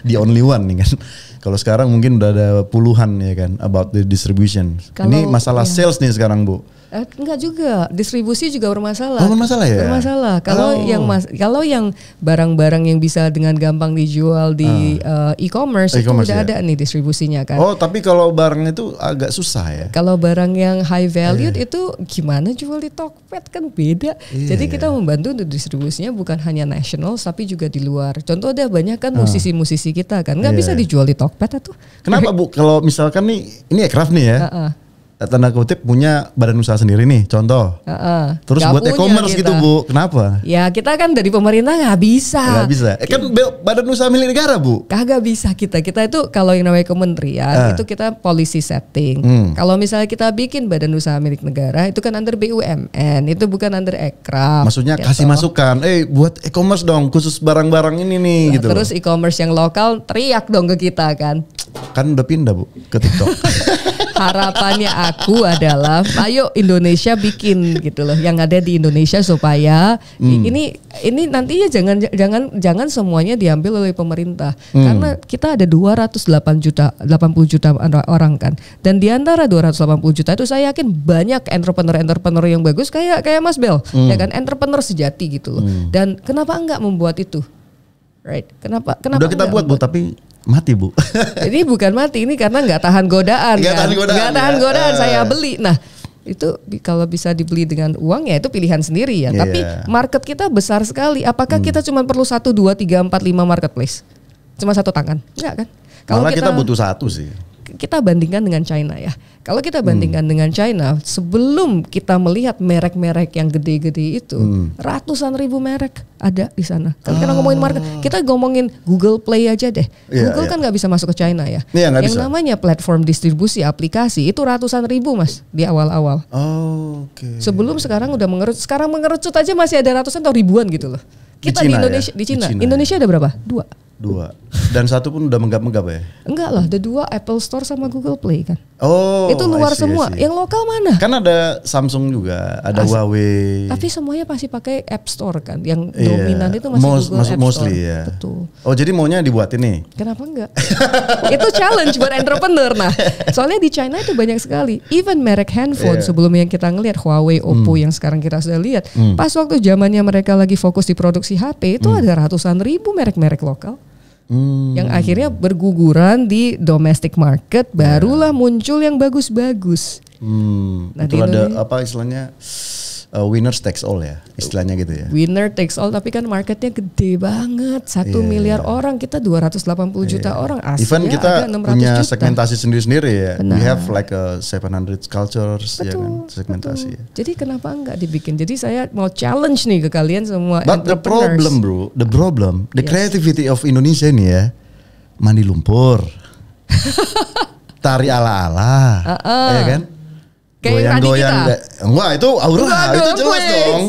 the only one nih kan. Kalau sekarang mungkin udah ada puluhan ya kan about the distribution. Ini masalah sales nih sekarang Bu. Enggak juga, distribusi juga bermasalah. Bermasalah ya? Bermasalah. Kalau yang barang-barang yang bisa dengan gampang dijual di e-commerce itu udah ada nih distribusinya kan. Tapi kalau barang itu agak susah ya? Kalau barang yang high valued itu gimana jual di Tokped kan beda. Jadi kita membantu untuk distribusinya bukan hanya national tapi juga di luar. Contoh ada banyak kan musisi-musisi kita kan nggak bisa dijual di Tokped tuh. Kenapa Bu? Kalau misalkan nih, ini Aircraft nih ya. tanda kutip punya badan usaha sendiri nih, contoh. Terus buat e-commerce gitu Bu, kenapa? Ya kita kan dari pemerintah nggak bisa. Nggak bisa. Kan badan usaha milik negara Bu. Kagak bisa kita itu kalau yang namanya kementerian itu kita policy setting. Kalau misalnya kita bikin badan usaha milik negara itu kan under BUMN, itu bukan under Ekraf. Maksudnya gitu. Kasih masukan, buat e-commerce dong khusus barang-barang ini nih gitu. Terus e-commerce yang lokal teriak dong ke kita kan. Kan udah pindah Bu ke TikTok. Harapannya aku adalah ayo Indonesia bikin gitu loh yang ada di Indonesia supaya ini nantinya jangan semuanya diambil oleh pemerintah karena kita ada 80 juta orang kan, dan di antara 280 juta itu saya yakin banyak entrepreneur yang bagus kayak Mas Bel ya kan, entrepreneur sejati gitu loh. Dan kenapa enggak membuat itu, right? Kenapa udah kita buat Bu, tapi mati Bu. Ini bukan mati, ini karena nggak tahan godaan. Nggak tahan godaan saya beli. Nah itu kalau bisa dibeli dengan uang ya itu pilihan sendiri ya. Tapi market kita besar sekali. Apakah kita cuma perlu 1, 2, 3, 4, 5 marketplace? Cuma satu tangan? Enggak kan? Kalau kita butuh satu sih. Kita bandingkan dengan China ya. Kalau kita bandingkan dengan China, sebelum kita melihat merek-merek yang gede-gede itu, ratusan ribu merek ada di sana. Kalau kita ngomongin market, kita ngomongin Google Play aja deh. Google kan nggak bisa masuk ke China ya. Yang bisa. Namanya platform distribusi aplikasi itu ratusan ribu Mas di awal-awal. Sebelum sekarang udah mengerucut. Sekarang mengerucut aja masih ada ratusan atau ribuan gitu loh. Kita di Indonesia, di China. Indonesia ada berapa? 2. Dan satu pun udah menggap-menggap ya? Enggak lah, ada 2, Apple Store sama Google Play kan. Itu luar semua. Yang lokal mana? Kan ada Samsung juga, ada Huawei. Tapi semuanya pasti pakai App Store kan. Yang dominan itu masih Google App mostly, Store. Ya. Betul. Jadi maunya dibuatin nih? Kenapa enggak? Itu challenge buat entrepreneur. Nah, soalnya di China itu banyak sekali. Even merek handphone sebelum yang kita ngelihat Huawei, Oppo yang sekarang kita sudah lihat. Pas waktu zamannya mereka lagi fokus di produksi HP itu ada ratusan ribu merek-merek lokal. Yang akhirnya berguguran di domestic market, barulah muncul yang bagus-bagus. Nah, itu ada apa istilahnya winners takes all ya, istilahnya gitu ya. Winner takes all, tapi kan marketnya gede banget, 1 miliar orang, kita 280 juta orang, Asia even kita ada 600 punya juta. segmentasi sendiri-sendiri ya. Benar. We have like 700 cultures. Betul, ya kan, segmentasi. Betul. Jadi kenapa enggak dibikin? Jadi saya mau challenge nih ke kalian semua. But the problem, the creativity of Indonesia ini ya, mandi lumpur, tari ala-ala, ya kan? Goyang-goyang. Enggak, itu aura, itu jelas dong.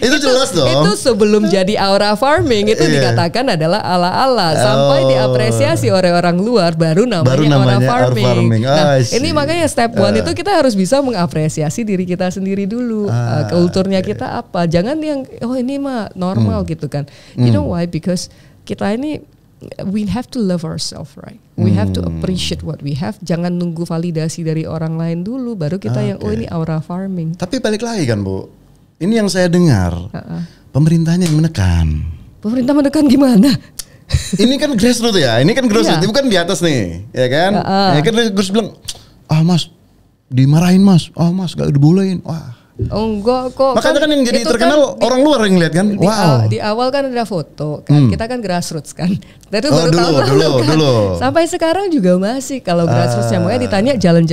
Itu jelas dong. Itu sebelum jadi aura farming itu dikatakan adalah ala-ala sampai diapresiasi oleh orang luar baru namanya aura farming. Nah, ini makanya step 1 itu kita harus bisa mengapresiasi diri kita sendiri dulu. Kulturnya kita apa? Jangan yang ini mah normal gitu kan. You know why? Because kita ini we have to love ourselves, right? We have to appreciate what we have. Jangan nunggu validasi dari orang lain dulu, baru kita yang ini aura farming. Tapi balik lagi kan Bu, ini yang saya dengar pemerintahnya yang menekan. Pemerintah menekan gimana? Ini kan grassroots ya, ini kan grassroots, bukan di atas nih, ya kan? Ya kan Gus bilang, Mas dimarahin Mas, Mas gak dibolehin, enggak kok. Makanya kan yang jadi terkenal kan orang luar yang lihat kan. Di awal kan ada foto kan. Kita kan grassroots kan. Dari baru dulu. Sampai sekarang juga masih kalau grassrootsnya makanya ditanya jalan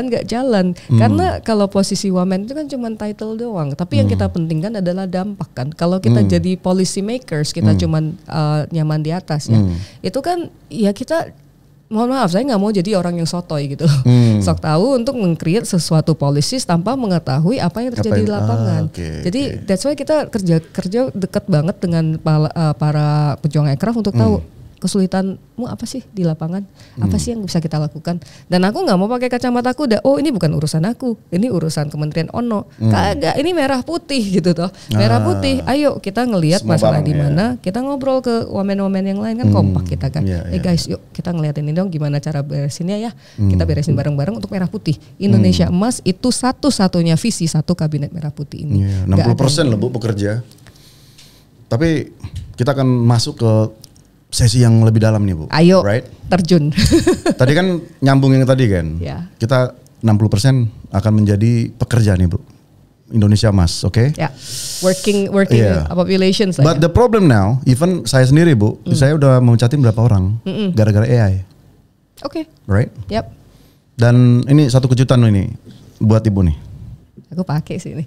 nggak jalan. Karena kalau posisi wamen itu kan cuma title doang. Tapi yang kita pentingkan adalah dampak kan. Kalau kita jadi policy makers, kita cuma nyaman di atas ya. Itu kan ya kita, mohon maaf, saya nggak mau jadi orang yang sotoy gitu loh. Sok tahu untuk meng-create sesuatu policies tanpa mengetahui apa yang terjadi di lapangan. Jadi that's why kita kerja dekat banget dengan para pejuang ekraf untuk tahu kesulitanmu apa sih di lapangan, apa sih yang bisa kita lakukan. Dan aku nggak mau pakai kacamata kuda. Ini bukan urusan aku, ini urusan Kementerian Ono. Kagak, ini merah putih gitu toh. Merah putih. Ayo kita ngelihat masalah di mana, kita ngobrol ke wamen-wamen yang lain kan, kompak kita kan. Guys, yuk kita ngeliatin ini dong gimana cara beresinnya ya. Kita beresin bareng-bareng untuk merah putih. Indonesia Emas itu satu-satunya visi satu kabinet merah putih ini. 60% lah Bu bekerja. Tapi kita akan masuk ke sesi yang lebih dalam nih Bu. Ayo terjun. Tadi kan nyambung yang tadi kan. Kita 60% akan menjadi pekerja nih Bu. Indonesia Emas, oke? Working population. But the problem now, even saya sendiri Bu, saya udah memecatin berapa orang gara-gara AI. Oke. Right? Yep. Dan ini satu kejutan ini. buat ibu nih? Aku pakai sih ini.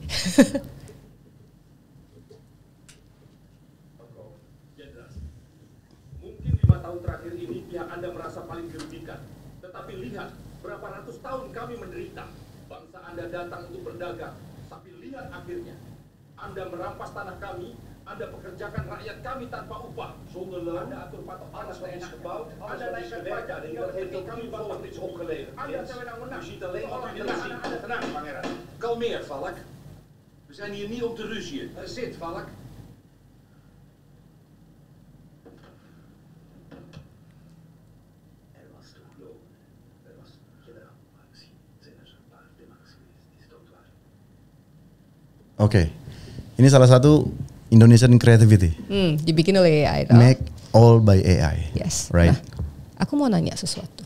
Mungkin 5 tahun terakhir ini pihak Anda merasa paling dirugikan. Tetapi lihat berapa ratus tahun kami menderita. Bangsa Anda datang untuk berdagang. Tapi lihat akhirnya. Anda merampas tanah kami. Anda pekerjakan rakyat kami tanpa upah. Anda atur patok tanah seenaknya. Anda naikkan pajak hingga titik kami bangkit is opgeleverd. Anda sewenang-wenang. Tenang, pangeran. Kalmeer, Valk. We zijn hier niet om te ruzien. Zit, Valk. Oke, ini salah satu Indonesian creativity. Dibikin oleh AI. Make all by AI. Yes. Right. Nah, aku mau nanya sesuatu.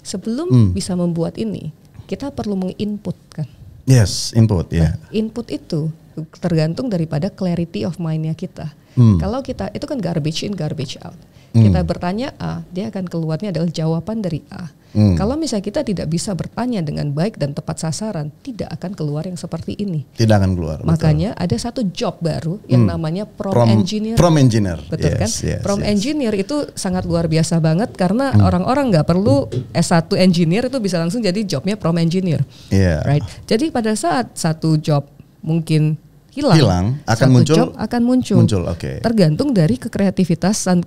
Sebelum bisa membuat ini, kita perlu menginput kan? Yes, input. Ya. Yeah. Input itu tergantung daripada clarity of mind-nya kita. Kalau kita itu kan garbage in, garbage out. Kita bertanya A, dia akan keluarnya adalah jawaban dari A. Kalau misalnya kita tidak bisa bertanya dengan baik dan tepat sasaran, tidak akan keluar yang seperti ini. Tidak akan keluar. Makanya ada satu job baru yang namanya prompt engineer. Prompt engineer. Betul kan? Prompt engineer itu sangat luar biasa banget karena orang-orang nggak perlu S1 engineer itu bisa langsung jadi jobnya prompt engineer. Yeah. Right? Jadi pada saat satu job mungkin hilang akan muncul, job akan muncul. Okay. Tergantung dari kekreativitasan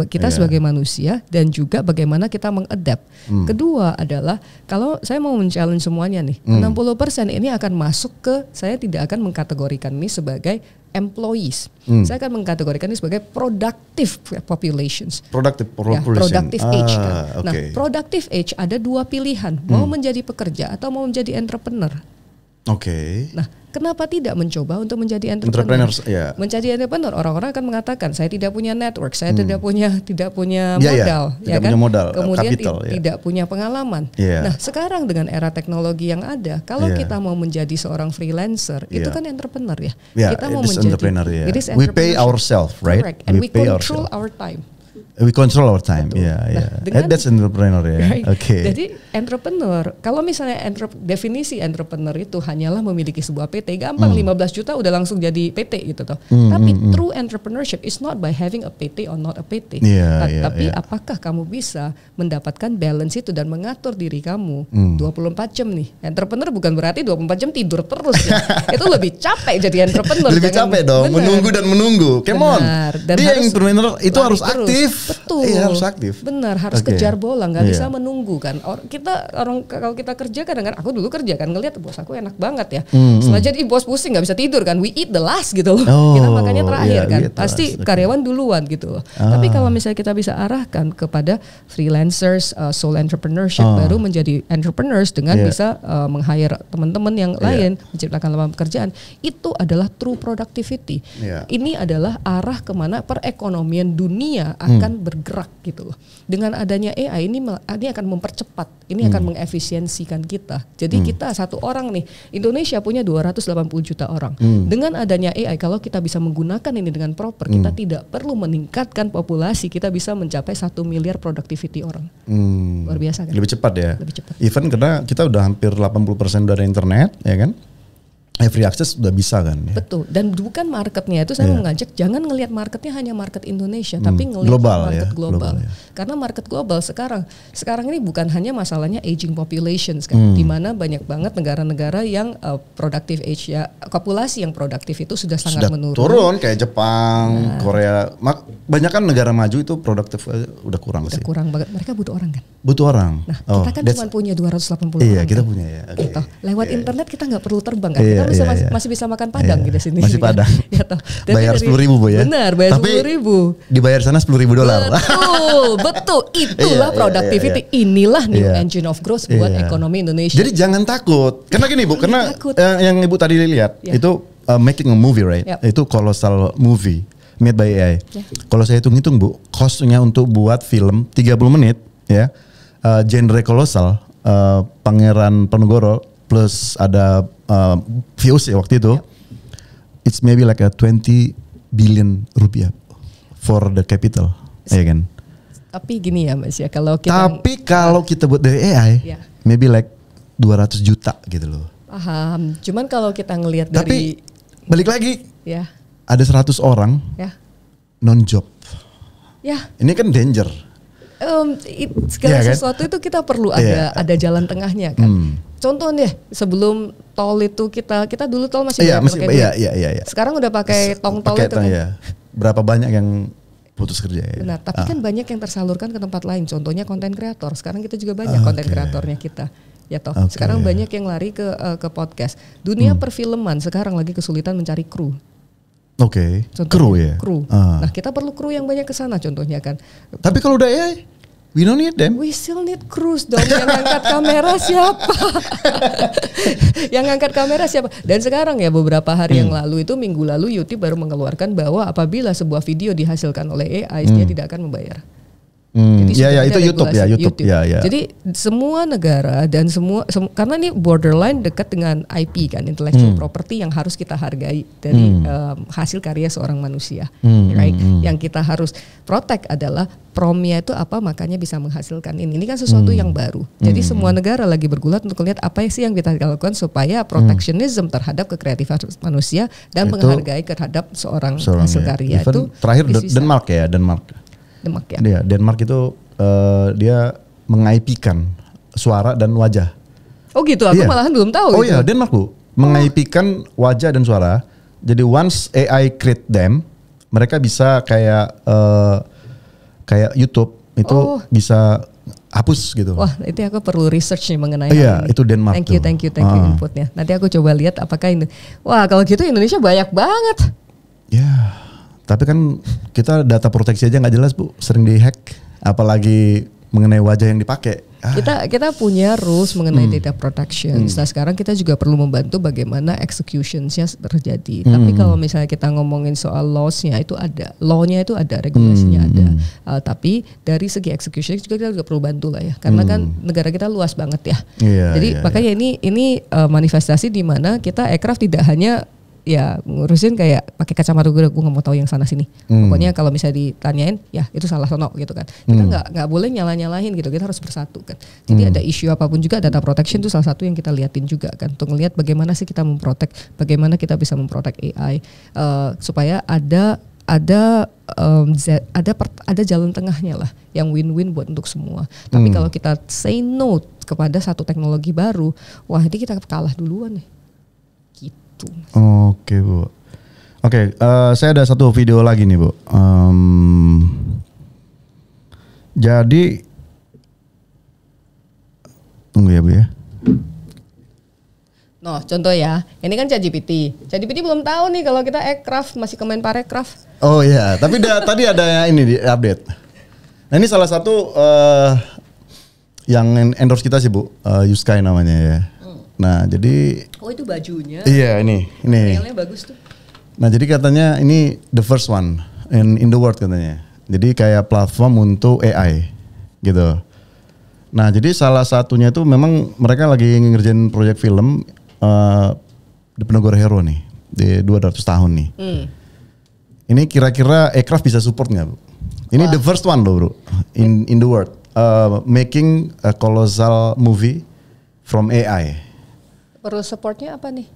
kita sebagai manusia dan juga bagaimana kita mengadapt. Kedua adalah kalau saya mau men-challenge semuanya nih, 60% ini akan masuk ke, saya tidak akan mengkategorikan ini sebagai employees. Saya akan mengkategorikan ini sebagai productive populations. Productive population. Productive age. Kan. Okay. Nah, productive age ada dua pilihan, mau menjadi pekerja atau mau menjadi entrepreneur. Oke. Nah, kenapa tidak mencoba untuk menjadi entrepreneur? Yeah. Menjadi entrepreneur, orang-orang akan mengatakan saya tidak punya network, saya tidak punya modal, tidak punya modal, kemudian capital, tidak punya pengalaman. Yeah. Nah, sekarang dengan era teknologi yang ada, kalau kita mau menjadi seorang freelancer, itu kan entrepreneur ya. Kita mau menjadi entrepreneur. We pay ourselves, right? Correct. And we control our time. We control our time, that's entrepreneur, right? Okay. Jadi entrepreneur, kalau misalnya definisi entrepreneur itu hanyalah memiliki sebuah PT, gampang 15 juta udah langsung jadi PT gitu toh. Tapi true entrepreneurship is not by having a PT or not a PT. Tapi apakah kamu bisa mendapatkan balance itu dan mengatur diri kamu 24 jam nih. Entrepreneur bukan berarti 24 jam tidur terus ya. Itu lebih capek jadi entrepreneur. Lebih capek dong, menunggu dan menunggu. Come on. Dia entrepreneur itu harus aktif. Betul. Iya, harus aktif. Benar, harus kejar bola, nggak bisa menunggu kan. Kalau kita kerja kadang-kadang, aku dulu kerja kan ngelihat bos aku enak banget ya. Setelah jadi bos pusing nggak bisa tidur kan. We eat the last gitu loh. Kita makannya terakhir kan. Pasti karyawan duluan gitu loh. Tapi kalau misalnya kita bisa arahkan kepada freelancers, soul entrepreneurship, baru menjadi entrepreneurs dengan bisa meng-hire teman-teman yang lain, menciptakan lapangan pekerjaan, itu adalah true productivity. Ini adalah arah kemana perekonomian dunia akan bergerak gitu loh. Dengan adanya AI ini akan mempercepat, ini akan mengefisiensikan kita. Jadi kita satu orang nih, Indonesia punya 280 juta orang. Dengan adanya AI, kalau kita bisa menggunakan ini dengan proper, kita tidak perlu meningkatkan populasi, kita bisa mencapai 1 miliar productivity orang. Luar biasa kan? Lebih cepat ya? Lebih cepat. Even karena kita udah hampir 80% dari internet, ya kan? Free access udah bisa kan ya? Betul, dan bukan marketnya itu saya mengajak jangan ngelihat marketnya hanya market Indonesia, tapi ngelihat market global. Karena market global sekarang ini bukan hanya masalahnya aging populations kan, di mana banyak banget negara-negara yang productive age ya, populasi yang produktif itu sudah sangat menurun. Turun kayak Jepang, Korea, banyak kan negara maju itu produktif udah kurang sih. Kurang banget, mereka butuh orang kan? Butuh orang. Nah, kita kan cuma punya 280 orang. Iya, kita kan? punya ya. Okay. Gitu. Lewat internet kita nggak perlu terbang kan? Kita masih bisa makan padang gitu sini. Masih padang. Bayar 10.000 Bu ya. Benar, bayar 10.000. Dibayar sana $10.000. Betul. Itulah productivity. Inilah new engine of growth buat ekonomi Indonesia. Jadi jangan takut. Karena gini Bu, karena yang Ibu tadi lihat itu making a movie, right? Itu colossal movie made by AI. Kalau saya hitung-hitung Bu, costnya untuk buat film 30 menit ya, genre kolosal, Pangeran Penegoro plus ada views ya waktu itu, it's maybe like a 20 billion rupiah for the capital, ya kan? Tapi gini ya Mas ya, kalau kita buat dari AI, maybe like 200 juta gitu loh. Paham. Cuman kalau kita ngelihat dari, tapi balik lagi, ya, ada 100 orang ya, non job. ya. Ini kan danger. Segala sesuatu itu kita perlu ada jalan tengahnya kan. Contoh deh, sebelum tol itu kita dulu tol masih pakai duit. Sekarang udah pakai tol itu kan. Berapa banyak yang putus kerja ya. Benar, tapi kan banyak yang tersalurkan ke tempat lain. Contohnya konten kreator. Sekarang kita juga banyak konten kreatornya kita. Ya toh. Sekarang banyak yang lari ke podcast. Dunia perfilman sekarang lagi kesulitan mencari kru. Kru ya. Kru. Nah, kita perlu kru yang banyak ke sana contohnya kan. Tapi kalau udah AI, we don't need them. We still need crews dong. Yang ngangkat kamera siapa? Yang ngangkat kamera siapa? Dan sekarang ya beberapa hari yang lalu itu minggu lalu YouTube baru mengeluarkan bahwa apabila sebuah video dihasilkan oleh AI dia tidak akan membayar. Jadi itu YouTube. Jadi semua negara dan karena ini borderline dekat dengan IP kan, intellectual property yang harus kita hargai dari hasil karya seorang manusia, right? Yang kita harus protect adalah promnya itu apa, makanya bisa menghasilkan ini. Ini kan sesuatu yang baru. Jadi semua negara lagi bergulat untuk melihat apa sih yang kita lakukan supaya protectionism terhadap kekreatifan manusia dan menghargai terhadap seorang hasil karya itu. Terakhir Denmark itu dia meng-IP-kan suara dan wajah. Oh gitu, aku malahan belum tahu. Oh iya, Denmark Bu, meng-IP-kan wajah dan suara. Jadi once AI create them, mereka bisa kayak YouTube itu bisa hapus gitu. Wah, itu aku perlu research nih mengenai ini. Itu Denmark. Thank you inputnya. Nanti aku coba lihat apakah ini. Wah, kalau gitu Indonesia banyak banget. Ya. Tapi kan kita data proteksi aja nggak jelas Bu, sering dihack, apalagi mengenai wajah yang dipakai. Kita punya rules mengenai data protection. Nah sekarang kita juga perlu membantu bagaimana executionsnya terjadi. Tapi kalau misalnya kita ngomongin soal laws-nya itu ada, law-nya itu ada, regulasinya ada. Tapi dari segi execution juga kita perlu bantu lah ya, karena kan negara kita luas banget ya. Jadi makanya ini manifestasi di mana kita aircraft tidak hanya ya ngurusin kayak pakai kacamata gue nggak mau tahu yang sana sini. Pokoknya kalau misalnya ditanyain ya itu salah sono gitu kan. Kita nggak boleh nyalahin gitu. Kita harus bersatu kan. Jadi ada isu apapun juga data protection itu salah satu yang kita liatin juga kan, untuk ngelihat bagaimana sih kita memprotek, bagaimana kita bisa memprotek AI supaya ada jalan tengahnya lah yang win-win buat untuk semua. Tapi kalau kita say no kepada satu teknologi baru, wah ini kita kalah duluan nih. Oke Bu. Saya ada satu video lagi nih Bu. Jadi tunggu ya Bu ya. No, contoh ya, ini kan ChatGPT. ChatGPT belum tahu nih kalau kita aircraft masih Kemenparekraf. Oh iya, tapi tadi ada ini di update. Nah ini salah satu yang endorse kita sih Bu, Yuskai namanya ya. Nah jadi itu bajunya. Iya ini. Materialnya bagus tuh. Nah jadi katanya ini the first one in the world katanya. Jadi kayak platform untuk AI gitu. Nah jadi salah satunya itu memang mereka lagi ngerjain proyek film The Penegor Hero nih di 200 tahun nih. Ini kira-kira aircraft bisa support nggak Bu? Ini the first one loh Bro in the world making a colossal movie from AI. Perlu supportnya apa nih?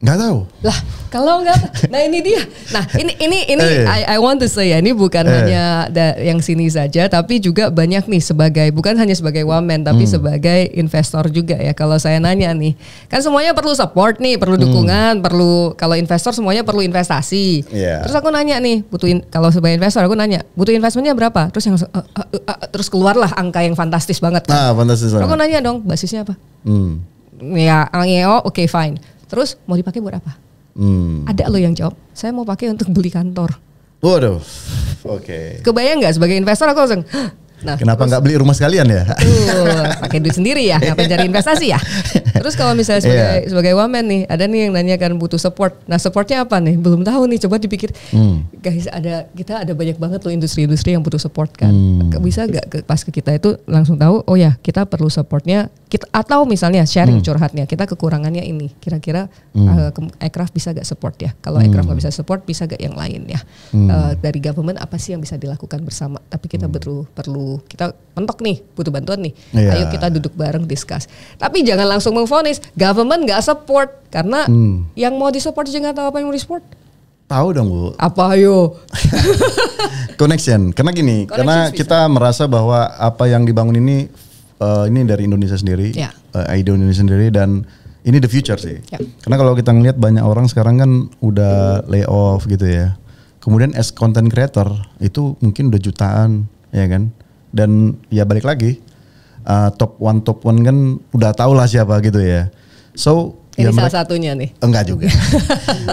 Nggak tahu. Lah, kalau nggak, nah ini dia. Nah ini I want to say ya, ini bukan hanya yang sini saja, tapi juga banyak nih bukan hanya sebagai wamen, tapi sebagai investor juga ya. Kalau saya nanya nih, kan semuanya perlu support nih, perlu dukungan, kalau investor semuanya perlu investasi. Terus aku nanya nih, kalau sebagai investor aku nanya, butuh investmentnya berapa? Terus terus keluarlah angka yang fantastis banget. Kan? Fantastis banget. Aku nanya dong, basisnya apa? Ya, oke fine. Terus mau dipakai buat apa? Ada lo yang jawab, saya mau pakai untuk beli kantor. Waduh, oke. Kebayang nggak sebagai investor aku langsung, nah, kenapa nggak beli rumah sekalian ya? Pakai duit sendiri ya, ngapain cari investasi ya? Terus kalau misalnya sebagai wamen nih, ada nih yang nanya kan butuh support. Nah supportnya apa nih? Belum tahu nih, coba dipikir. Guys, kita ada banyak banget loh industri-industri yang butuh support kan. Bisa nggak pas ke kita itu langsung tahu, oh ya kita perlu supportnya. Atau misalnya sharing curhatnya, kita kekurangannya ini. Kira-kira aircraft bisa gak support ya? Kalau aircraft gak bisa support, bisa gak yang lain ya? Dari government apa sih yang bisa dilakukan bersama? Tapi kita perlu kita mentok nih, butuh bantuan nih. Ayo kita duduk bareng discuss. Tapi jangan langsung memvonis, government nggak support karena yang mau disupport juga nggak tahu apa yang mau disupport. Tahu dong Bu. Apa ayo? Connection. Karena gini, karena kita merasa bahwa apa yang dibangun ini dari Indonesia sendiri, ide Indonesia sendiri dan ini the future sih. Karena kalau kita ngelihat banyak orang sekarang kan udah layoff gitu ya. Kemudian as content creator itu mungkin udah jutaan, ya kan? Dan ya balik lagi top one kan udah tau lah siapa gitu ya. So ini ya salah satunya nih. Enggak juga.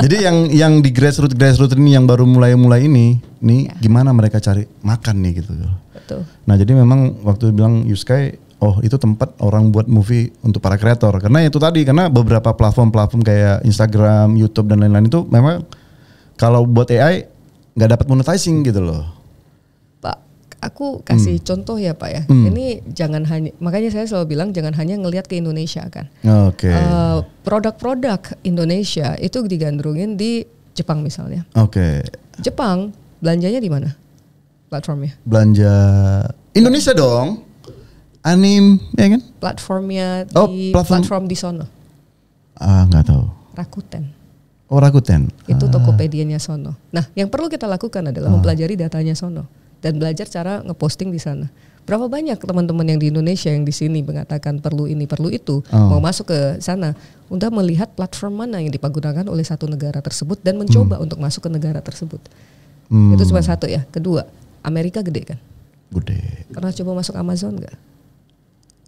Jadi yang di grassroots ini yang baru mulai ini, gimana mereka cari makan nih gitu. Betul. Nah jadi memang waktu bilang YouSky, itu tempat orang buat movie untuk para kreator. Karena itu tadi, karena beberapa platform kayak Instagram, YouTube dan lain-lain itu memang kalau buat AI nggak dapat monetizing gitu loh. Pak, aku kasih contoh ya Pak ya. Ini jangan hanya, makanya saya selalu bilang jangan hanya ngelihat ke Indonesia kan. Oke. Produk-produk Indonesia itu digandrungin di Jepang misalnya. Oke. Jepang belanjanya di mana? Platformnya? Belanja Indonesia dong. Anim, ya kan? Platformnya di platform di sono. Nggak tahu. Rakuten. Oh Rakuten. Itu Tokopedia-nya sono. Nah, yang perlu kita lakukan adalah mempelajari datanya sono dan belajar cara ngeposting di sana. Berapa banyak teman-teman yang di Indonesia yang di sini mengatakan perlu ini, perlu itu, mau masuk ke sana untuk melihat platform mana yang dipergunakan oleh satu negara tersebut dan mencoba untuk masuk ke negara tersebut. Itu cuma satu ya. Kedua, Amerika gede kan? Gede. Pernah coba masuk Amazon nggak?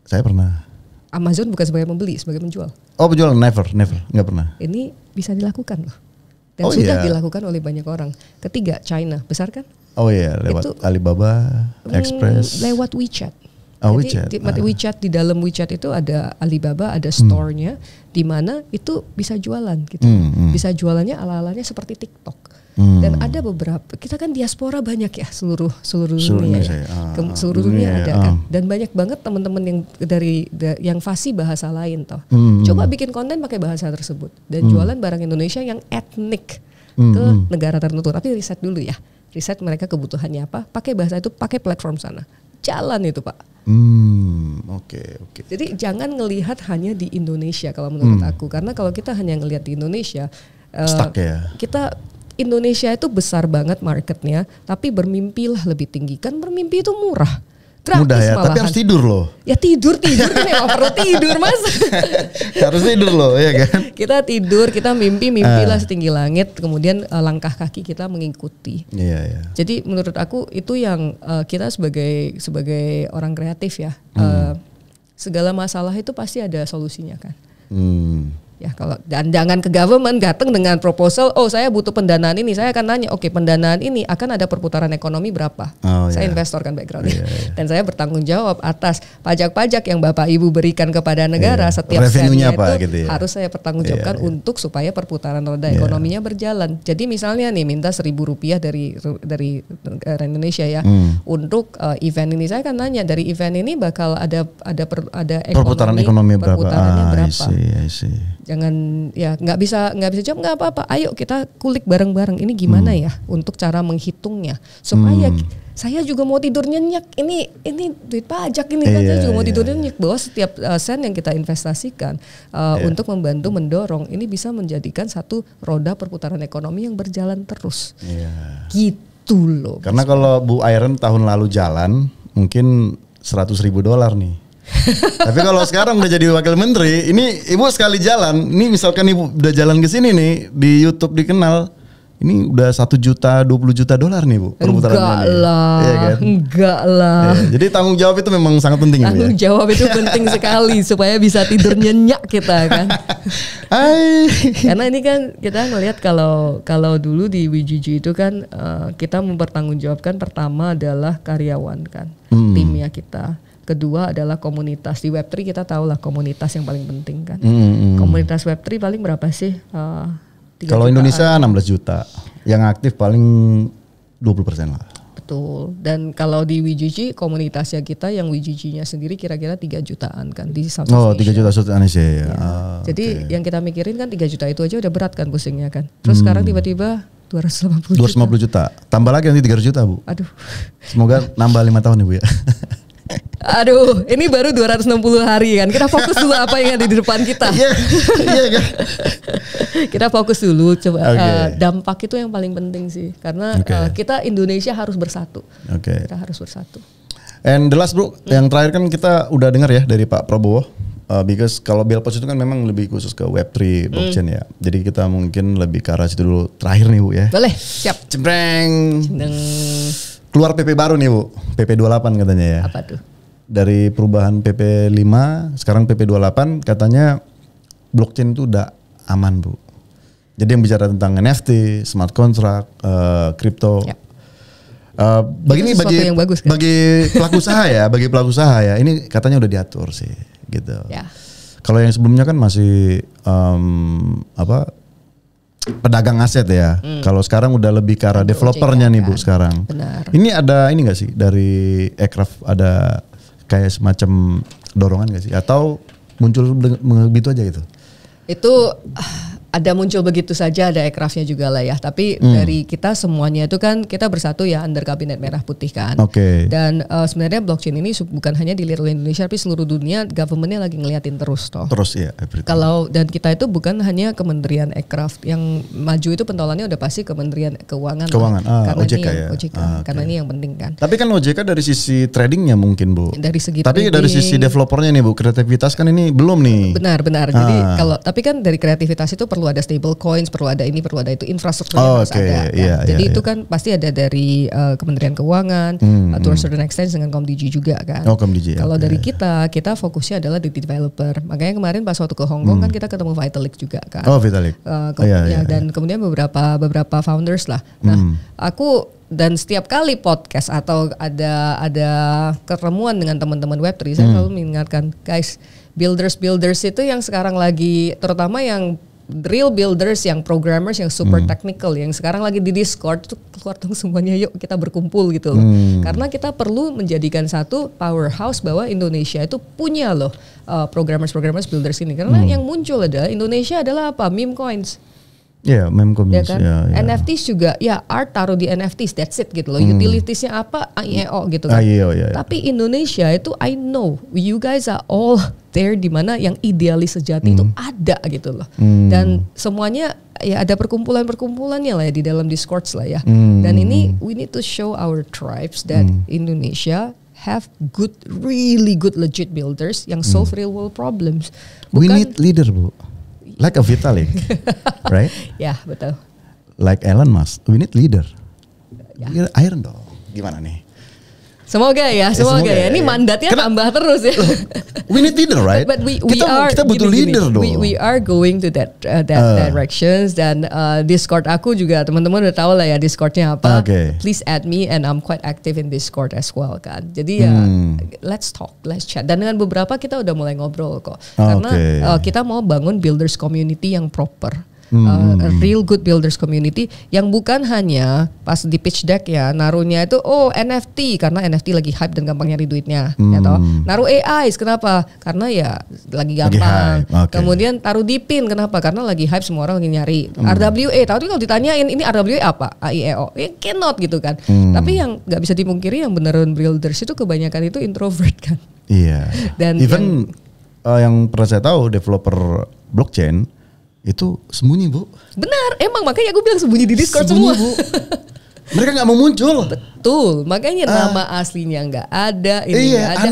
Saya pernah. Amazon bukan sebagai membeli, sebagai menjual. Oh penjual, never, nggak pernah. Ini bisa dilakukan loh. Dan sudah dilakukan oleh banyak orang. Ketiga, China, besar kan? Oh iya, lewat itu, Alibaba, Express. Lewat WeChat. Jadi WeChat, di dalam WeChat itu ada Alibaba, ada store-nya, di mana itu bisa jualan gitu. Bisa jualannya ala-alanya seperti TikTok. Dan ada beberapa, kita kan diaspora banyak ya seluruh dunia ya. Seluruh dunia ada kan. Dan banyak banget teman-teman yang yang fasih bahasa lain toh. Coba bikin konten pakai bahasa tersebut dan jualan barang Indonesia yang etnik ke negara tertentu. Tapi riset dulu ya. Riset mereka kebutuhannya apa, pakai bahasa itu, pakai platform sana. Jalan itu Pak. Oke. Jadi jangan ngelihat hanya di Indonesia kalau menurut aku. Karena kalau kita hanya ngelihat di Indonesia, stuck ya. Indonesia itu besar banget marketnya, tapi bermimpilah lebih tinggi. Kan bermimpi itu murah, gratis mudah ya, malahan. tapi harus tidur loh. Ya tidur kan memang perlu tidur Mas. Harus tidur loh, ya kan. Kita tidur, kita mimpilah setinggi langit, kemudian langkah kaki kita mengikuti. Iya. Jadi menurut aku itu yang kita sebagai orang kreatif ya, segala masalah itu pasti ada solusinya kan. Ya kalau dan jangan ke government datang dengan proposal, saya butuh pendanaan ini, saya akan nanya, oke, pendanaan ini akan ada perputaran ekonomi berapa? Saya investor kan backgroundnya, dan saya bertanggung jawab atas pajak-pajak yang Bapak Ibu berikan kepada negara, setiap sennya itu gitu ya? Harus saya pertanggungjawabkan untuk supaya perputaran roda ekonominya berjalan. Jadi misalnya nih minta Rp1.000 dari negara Indonesia ya untuk event ini, saya akan nanya dari event ini bakal ada perputaran ekonomi perputarannya berapa? I see. Jangan ya nggak bisa jawab, nggak apa-apa. Ayo kita kulik bareng-bareng. Ini gimana ya untuk cara menghitungnya supaya saya juga mau tidur nyenyak. Ini duit pajak ini kan, saya juga mau tidur nyenyak bahwa setiap sen yang kita investasikan untuk membantu mendorong ini bisa menjadikan satu roda perputaran ekonomi yang berjalan terus. Gitu loh. Karena kalau Bu Iron tahun lalu jalan mungkin $100.000 nih. Tapi kalau sekarang udah jadi wakil menteri, ini ibu sekali jalan, ini misalkan ibu udah jalan ke sini nih di YouTube dikenal, ini udah $1 juta, $20 juta nih Bu perputarannya. Enggak lah. Ya, jadi tanggung jawab itu memang sangat penting. Tanggung jawab itu penting sekali supaya bisa tidur nyenyak kita kan. Karena ini kan kita ngelihat kalau dulu di WGG itu kan kita mempertanggungjawabkan pertama adalah karyawan kan, timnya kita. Kedua adalah komunitas. Di Web3 kita tahu lah komunitas yang paling penting kan. Komunitas Web3 paling berapa sih? Kalau Indonesia 16 juta. Yang aktif paling 20% lah. Betul. Dan kalau di WGG komunitasnya kita yang WGG-nya sendiri kira-kira 3 jutaan kan di Southeast Asia. 3 juta Southeast Asia ya. Jadi yang kita mikirin kan 3 juta itu aja udah berat kan pusingnya kan. Terus sekarang tiba-tiba 250 juta. Tambah lagi nanti 300 juta, Bu. Aduh. Semoga nambah 5 tahun ya, Bu ya. Aduh, ini baru 260 hari kan. Kita fokus dulu apa yang ada di depan kita. Iya kan. Kita fokus dulu coba. Dampak itu yang paling penting sih. Karena kita Indonesia harus bersatu. Kita harus bersatu. And the last, Bro, yang terakhir kan kita udah dengar ya dari Pak Prabowo. Because kalau Belpots itu kan memang lebih khusus ke Web3 blockchain ya. Jadi kita mungkin lebih ke arah situ dulu. Terakhir nih, Bu ya. Boleh, siap. Cempreng. Keluar PP baru nih, Bu. PP 28 katanya ya. Apa tuh? Dari perubahan PP 5 sekarang PP 28 katanya blockchain itu udah aman, Bu. Jadi yang bicara tentang NFT, smart contract, crypto. Bagi pelaku usaha ya, ini katanya udah diatur sih gitu. Kalau yang sebelumnya kan masih pedagang aset ya. Kalau sekarang udah lebih ke arah developernya nih, Bu, sekarang. Benar. Ini ada ini nggak sih dari Aircraft ada kayak semacam dorongan nggak sih? Atau muncul begitu aja gitu? Itu ada muncul begitu saja, ada Aircraftnya juga lah ya. Tapi dari kita semuanya itu kan kita bersatu ya under Kabinet Merah Putih kan. Dan sebenarnya blockchain ini bukan hanya dilihat oleh Indonesia, tapi seluruh dunia governmentnya lagi ngeliatin terus toh. Terus ya. Kalau dan kita itu bukan hanya Kementerian Aircraft yang maju itu pentolannya udah pasti Kementerian Keuangan. Karena OJK ya. Karena ini yang penting kan. Tapi kan OJK dari sisi tradingnya mungkin, Bu. Dari segi tapi dari sisi developernya nih, Bu, kreativitas kan ini belum nih. Benar. Jadi tapi kan dari kreativitas itu perlu ada stable coins, perlu ada ini, perlu ada itu, infrastrukturnya harus ada. Jadi itu kan pasti ada dari Kementerian Keuangan, to a certain extent dengan Komdigi juga kan. Kalau dari kita fokusnya adalah di developer. Makanya kemarin pas waktu ke Hong Kong kan kita ketemu Vitalik juga kan. Vitalik. Dan kemudian beberapa founders lah. Nah, aku dan setiap kali podcast atau ada ketemuan dengan teman-teman Web3, saya selalu mengingatkan, guys, builders itu yang sekarang lagi, terutama yang real builders, yang programmers, yang super technical, yang sekarang lagi di Discord itu keluar dong semuanya, yuk kita berkumpul gitu loh. Karena kita perlu menjadikan satu powerhouse bahwa Indonesia itu punya loh programmers builders ini. Karena yang muncul adalah Indonesia adalah apa? Meme coins. Meme coins. Ya kan? NFTs juga, art taruh di NFTs, that's it gitu loh. Utilitiesnya apa? IEO gitu kan. Tapi Indonesia itu, I know you guys are all there, di mana yang idealis sejati itu ada gitu loh. Dan semuanya ya ada perkumpulannya lah ya di dalam Discords lah ya. Dan ini we need to show our tribes that Indonesia have really good legit builders yang solve real world problems. We need leader, Bu. Like a Vitalik, right? Ya, betul. Like Elon Musk, we need leader. Iron dong. Gimana nih? Semoga ya. Ini mandatnya tambah terus ya. We need leader, right? But kita butuh leader dong. We are going to that directions, dan Discord aku juga teman-teman udah tahu lah ya Discordnya apa. Please add me, and I'm quite active in Discord as well kan. Jadi ya let's talk, let's chat. Dan dengan beberapa kita udah mulai ngobrol kok. Karena kita mau bangun builders community yang proper. A real good builders community yang bukan hanya pas di pitch deck ya naruhnya itu NFT karena NFT lagi hype dan gampang nyari duitnya, ya toh. Naruh AI kenapa? Karena ya lagi gampang. Kemudian taruh di pin kenapa? Karena lagi hype, semua orang lagi nyari. RWA, tapi kalau ditanyain ini RWA apa? AIEO, cannot gitu kan. Tapi yang nggak bisa dipungkiri yang beneran builders itu kebanyakan itu introvert kan. Iya. Dan even yang pernah saya tahu developer blockchain itu sembunyi, Bu. Benar, emang makanya aku bilang sembunyi di Discord semua. Bu. Mereka nggak mau muncul. Betul, makanya nama aslinya nggak ada. Ini nggak ada.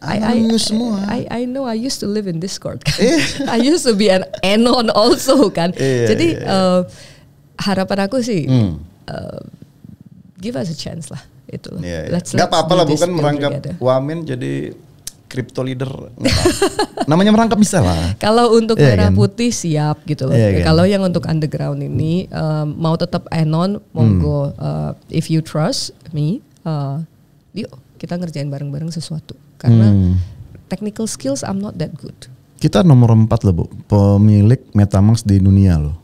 Anonymous semua. I know, I used to live in Discord. I used to be an anon also kan. Jadi harapan aku sih give us a chance lah itu. Gak apa-apa lah, bukan merangkap Wamen jadi crypto leader. Namanya merangkap bisa lah. Kalau untuk merah putih siap gitu loh. Kalau yang untuk underground ini mau tetap anon, monggo. If you trust me, yuk kita ngerjain bareng-bareng sesuatu. Karena technical skills I'm not that good. Kita nomor 4 loh, Bu, pemilik MetaMask di dunia loh.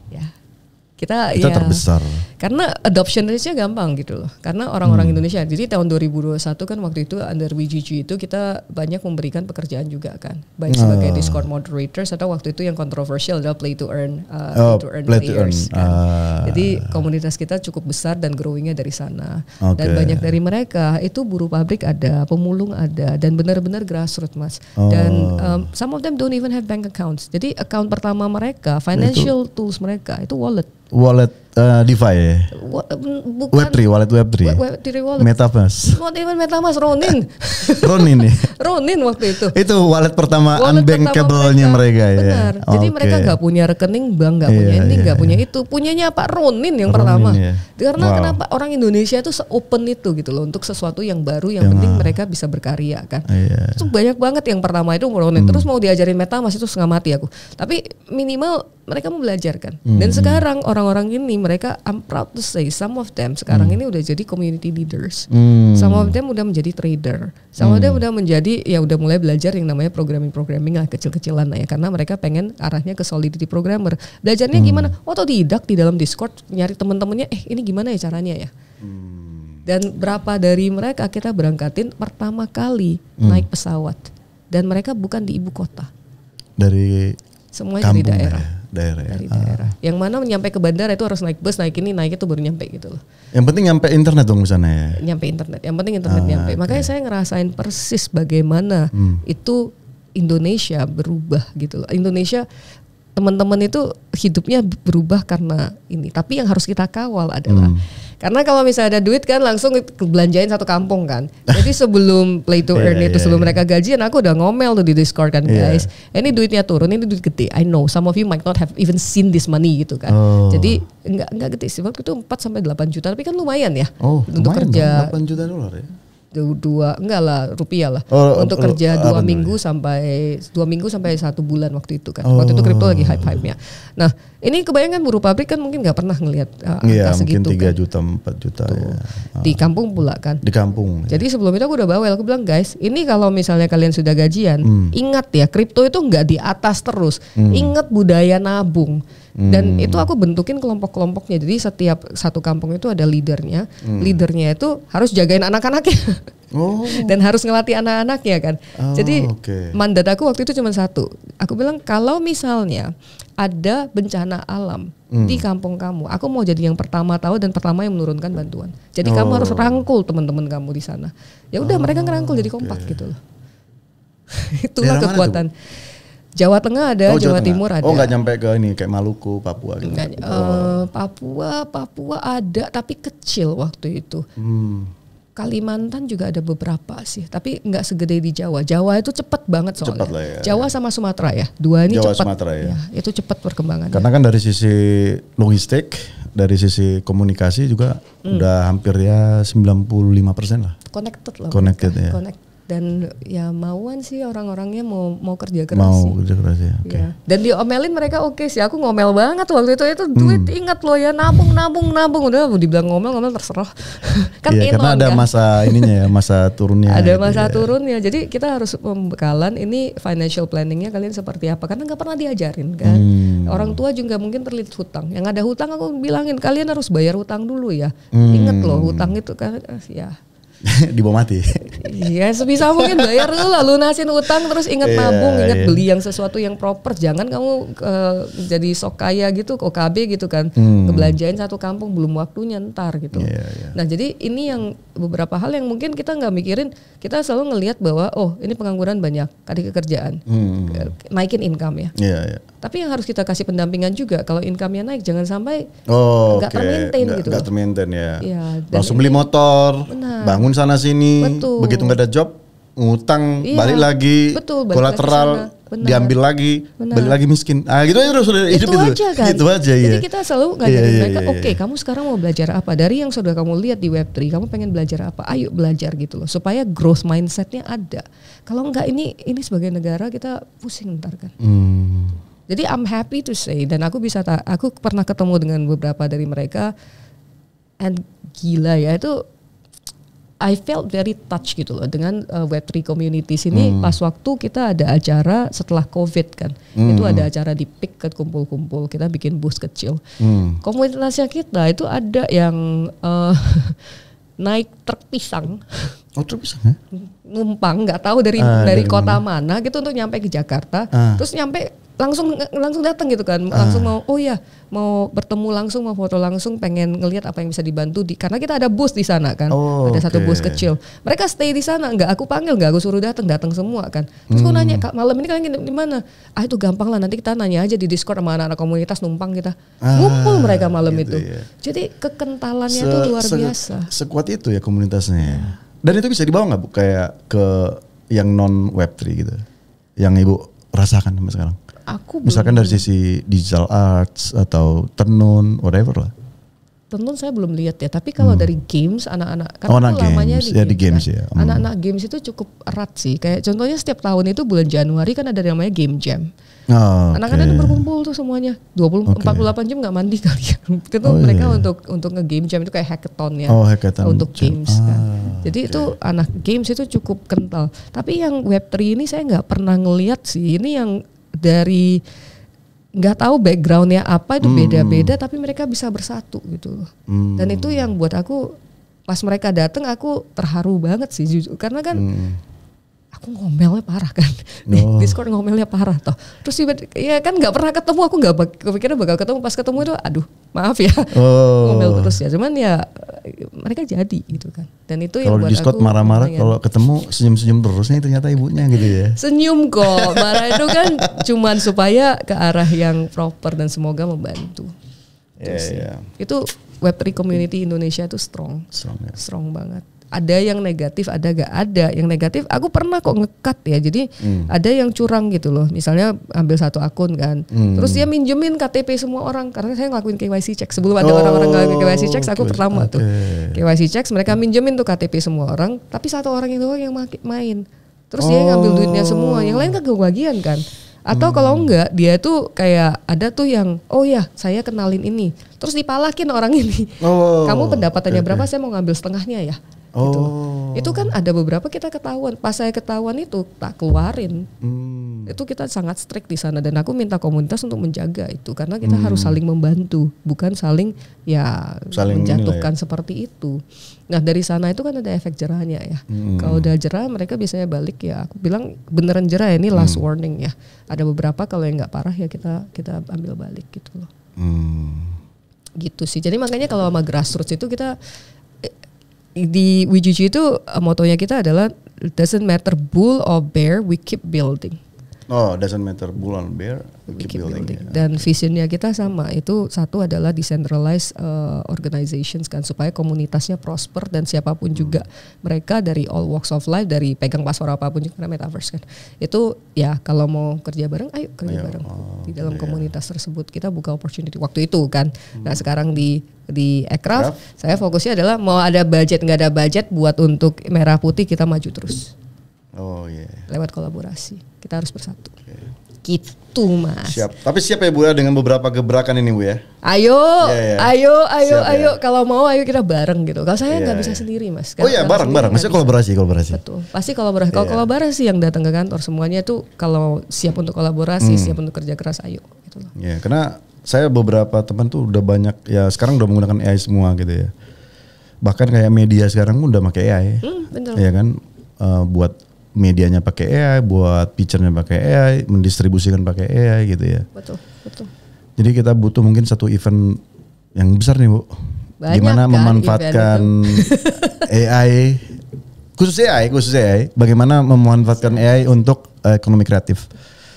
Kita terbesar. Karena adoption rate-nya gampang gitu loh. Karena orang-orang Indonesia. Jadi tahun 2021 kan waktu itu under WGG itu kita banyak memberikan pekerjaan juga kan. Baik sebagai Discord moderators atau waktu itu yang kontroversial adalah play to earn players. Kan. Jadi komunitas kita cukup besar dan growingnya dari sana. Dan banyak dari mereka itu buruh pabrik ada, pemulung ada, dan benar-benar grassroots Mas. Dan some of them don't even have bank accounts. Jadi account pertama mereka, financial tools mereka itu wallet DeFi ya? Bukan Web3 Metamask. Not even Metamask, Ronin. Ronin waktu itu. Itu wallet pertama unbankable-nya mereka ya. Benar. Jadi mereka nggak punya rekening bank, nggak punya ini, nggak punya itu. Punyanya Pak Ronin yang pertama. Karena kenapa orang Indonesia itu se-open itu gitu loh untuk sesuatu yang baru, yang penting mereka bisa berkarya kan. Itu banyak banget yang pertama itu Ronin. Terus mau diajarin Metamask itu setengah mati aku. Tapi minimal mereka mau belajar kan. Dan sekarang orang-orang ini mereka, I'm proud to say some of them sekarang ini udah jadi community leaders. Some of them udah menjadi trader. Some of them udah menjadi udah mulai belajar yang namanya programming lah, kecil-kecilan lah ya, karena mereka pengen arahnya ke solidity programmer. Belajarnya gimana? Otodidak di dalam Discord, nyari teman-temannya, ini gimana ya caranya ya. Dan berapa dari mereka kita berangkatin pertama kali naik pesawat, dan mereka bukan di ibu kota. Semuanya dari daerah. Dari daerah. Yang mana nyampe ke bandara itu harus naik bus, naik itu baru nyampe gitu loh. Yang penting nyampe internet dong misalnya ya. Nyampe internet. Yang penting internet nyampe. Makanya saya ngerasain persis bagaimana itu Indonesia berubah gitu loh. Indonesia teman-teman itu hidupnya berubah karena ini. Tapi yang harus kita kawal adalah karena kalau misalnya ada duit kan langsung belanjain satu kampung kan. Jadi sebelum play to earn itu sebelum mereka gajian aku udah ngomel tuh di Discord kan guys. Ini duitnya turun, ini duit gede. I know some of you might not have even seen this money gitu kan. Jadi enggak gede sih. Waktu itu 4 sampai 8 juta tapi kan lumayan ya. Untuk lumayan kerja dong, 8 juta dolar ya. Rupiah lah untuk kerja 2 minggu sampai 1 bulan waktu itu kan. Waktu itu kripto lagi hype-nya. Nah ini kebayangkan buruh pabrik kan mungkin nggak pernah ngelihat angka segitu mungkin 3 kan. juta 4 juta ya. Di kampung pula kan. Di kampung. Jadi sebelum itu aku udah bawel, aku bilang guys ini kalau misalnya kalian sudah gajian ingat ya kripto itu nggak di atas terus. Ingat budaya nabung. Dan itu aku bentukin kelompok-kelompoknya. Jadi setiap satu kampung itu ada leadernya. Leadernya itu harus jagain anak-anaknya. Dan harus ngelatih anak-anaknya kan. Jadi mandat aku waktu itu cuma satu. Aku bilang kalau misalnya ada bencana alam di kampung kamu, aku mau jadi yang pertama tahu dan pertama yang menurunkan bantuan. Jadi kamu harus rangkul teman-teman kamu di sana. Ya udah mereka ngerangkul jadi kompak gitu loh. Itulah kekuatan. Jawa Tengah ada, Jawa Timur ada. Nggak nyampe ke ini kayak Maluku, Papua gitu. Papua ada tapi kecil waktu itu. Kalimantan juga ada beberapa sih, tapi nggak segede di Jawa. Jawa itu cepat banget soalnya. Cepat lah ya. Jawa sama Sumatera ya, dua ini cepat. Jawa Sumatera ya. Itu cepat perkembangannya. Karena kan dari sisi logistik, dari sisi komunikasi juga udah hampir ya 95% lah. Connected lah. Connected ya. Dan ya mauan sih orang-orangnya mau kerja keras. Mau kerja keras ya. Okay. Ya. Dan diomelin mereka sih. Aku ngomel banget waktu itu duit ingat loh ya nabung. Udah dibilang ngomel terserah. Kan karena ada masa ininya ya, masa turunnya. Ada masa turunnya. Jadi kita harus pembekalan ini financial planningnya kalian seperti apa. Karena nggak pernah diajarin kan. Orang tua juga mungkin terlilit hutang. Yang ada hutang aku bilangin kalian harus bayar hutang dulu ya. Ingat loh hutang itu kan ya. Di bawah mati. Iya sebisa mungkin bayar dulu lah, lunasin utang terus ingat nabung, ingat beli yang sesuatu yang proper. Jangan kamu jadi sok kaya gitu, OKB gitu kan, ngebelanjain satu kampung belum waktunya ntar gitu. Nah jadi ini yang beberapa hal yang mungkin kita nggak mikirin, kita selalu ngelihat bahwa ini pengangguran banyak, tadi kerjaan, naikin income ya. Tapi yang harus kita kasih pendampingan juga, kalau income-nya naik jangan sampai nggak termaintain gitu. Nggak termaintain ya. Langsung beli motor, bangun sana sini, begitu nggak ada job, ngutang, balik lagi, kolateral, diambil lagi, balik lagi miskin. Gitu aja sudah hidup itu. Aja kan. Gitu aja ya. Jadi kita selalu ngajarin mereka, oke, kamu sekarang mau belajar apa? Dari yang sudah kamu lihat di Web3, kamu pengen belajar apa? Ayo belajar gitu loh, supaya growth mindsetnya ada. Kalau enggak ini sebagai negara kita pusing ntar kan. Jadi I'm happy to say, dan aku pernah ketemu dengan beberapa dari mereka, and gila ya itu I felt very touched gitu loh dengan Web3 communities ini pas waktu kita ada acara setelah COVID kan. Itu ada acara di PIK kan, kumpul-kumpul, kita bikin booth kecil. Komunitasnya kita itu ada yang naik truk pisang. Oh, truk pisang ya? Numpang nggak tahu dari kota mana gitu untuk nyampe ke Jakarta. Terus nyampe langsung datang gitu kan, langsung mau bertemu langsung, mau foto langsung, pengen ngelihat apa yang bisa dibantu karena kita ada booth di sana kan, ada satu booth kecil. Mereka stay di sana, nggak aku panggil, nggak aku suruh datang semua kan. Terus aku nanya, Kak, malam ini kalian di mana? Itu gampang lah, nanti kita nanya aja di Discord sama anak-anak komunitas, numpang kita ngumpul mereka malam gitu itu. Ya. Jadi kekentalannya itu luar biasa. Sekuat itu ya komunitasnya. Dan itu bisa dibawa nggak Bu kayak ke yang non Web3 gitu, yang Ibu rasakan sampai sekarang? Misalkan dari sisi digital arts atau tenun, whatever lah. Tenun saya belum lihat ya, tapi kalau dari games anak-anak kan lamanya di games ya. Anak-anak games itu cukup erat sih. Kayak contohnya setiap tahun itu bulan Januari kan ada namanya game jam. Anak-anak itu berkumpul tuh semuanya 48 jam nggak mandi kali ya. Itu mereka untuk nge-game jam itu kayak hackathon ya. Untuk games kan. Jadi itu anak games itu cukup kental. Tapi yang Web3 ini saya nggak pernah ngelihat sih. Ini yang dari nggak tahu backgroundnya apa itu beda-beda tapi mereka bisa bersatu gitu loh. Dan itu yang buat aku pas mereka datang aku terharu banget sih jujur karena kan aku ngomelnya parah kan. Di Discord ngomelnya parah toh. Terus ya kan nggak pernah ketemu, aku nggak kepikiran bakal ketemu, pas ketemu itu aduh maaf ya ngomel terus ya, cuman ya mereka jadi gitu kan. Dan itu yang buat aku. Kalau di Discord marah-marah, kalau ketemu senyum-senyum terus nih ternyata ibunya gitu ya. Senyum kok, marah itu kan cuman supaya ke arah yang proper dan semoga membantu. Itu Web3 community Indonesia itu strong banget. Ada yang negatif, ada gak ada. Yang negatif aku pernah kok nge-cut ya. Jadi ada yang curang gitu loh. Misalnya ambil satu akun kan. Terus dia minjemin KTP semua orang. Karena saya ngelakuin KYC check. Sebelum ada orang-orang ngelakuin KYC check, aku pertama tuh. KYC check, mereka minjemin tuh KTP semua orang. Tapi satu orang itu yang main. Terus dia ngambil duitnya semua. Yang lain kan kebagian kan. Atau kalau enggak, dia tuh kayak ada tuh yang, oh ya saya kenalin ini. Terus dipalakin orang ini. Kamu pendapatannya berapa, saya mau ngambil setengahnya ya. Gitu. Itu kan ada beberapa kita ketahuan. Pas saya ketahuan itu tak keluarin. Itu kita sangat strict di sana dan aku minta komunitas untuk menjaga itu karena kita harus saling membantu, bukan saling menjatuhkan seperti itu. Nah dari sana itu kan ada efek jerahnya ya. Kalau udah jerah mereka biasanya balik ya. Aku bilang beneran jerah ya, ini last warning ya. Ada beberapa kalau yang nggak parah ya kita ambil balik gitu loh. Gitu sih. Jadi makanya kalau sama grassroots itu kita di WGG itu motonya kita adalah doesn't matter bull or bear, we keep building. Doesn't matter bull or bear, we keep building. Ya. Dan visionnya kita sama, itu satu adalah decentralized organizations kan, supaya komunitasnya prosper dan siapapun juga mereka dari all walks of life, dari pegang paspor apapun juga karena metaverse kan. Itu ya kalau mau kerja bareng, ayo kerja bareng di dalam komunitas tersebut. Kita buka opportunity waktu itu kan. Nah sekarang di Aircraft saya fokusnya adalah mau ada budget nggak ada budget buat untuk merah putih kita maju terus. Lewat kolaborasi kita harus bersatu. Gitu Mas. Siap. Tapi siap ya Bu ya dengan beberapa gebrakan ini Bu ya. Ayo. Kalau mau ayo kita bareng gitu. Kalau saya nggak bisa sendiri Mas. Bareng. Maksudnya kolaborasi. Betul. Pasti kolaborasi. Kalau kolaborasi yang datang ke kantor semuanya tuh kalau siap untuk kolaborasi, siap untuk kerja keras, ayo. Gitu loh. Karena saya beberapa teman tuh udah banyak ya sekarang udah menggunakan AI semua gitu ya. Bahkan kayak media sekarang udah pakai AI. Betul. Ya kan buat medianya pakai AI, buat picture-nya pakai AI, mendistribusikan pakai AI gitu ya. Betul. Jadi kita butuh mungkin satu event yang besar nih Bu. Banyak gimana kan memanfaatkan AI, khusus AI, bagaimana memanfaatkan AI untuk ekonomi kreatif.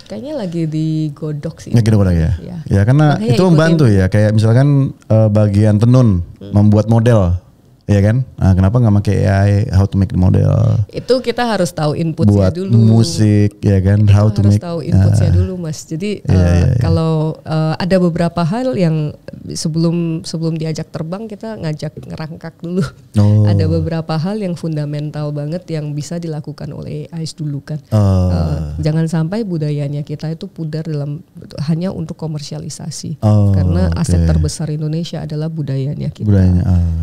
Kayaknya lagi digodok sih. Digodok ya. Ya karena makanya itu membantu ya, kayak misalkan bagian tenun membuat model. Ya kan? Nah, kenapa nggak pakai AI how to make the model? Itu kita harus tahu inputnya dulu. Buat musik ya kan, how to make. Harus tahu inputnya dulu Mas. Jadi kalau ada beberapa hal yang sebelum diajak terbang kita ngajak ngerangkak dulu. Ada beberapa hal yang fundamental banget yang bisa dilakukan oleh AIS dulu kan. Jangan sampai budayanya kita itu pudar hanya untuk komersialisasi. Karena aset terbesar Indonesia adalah budayanya kita.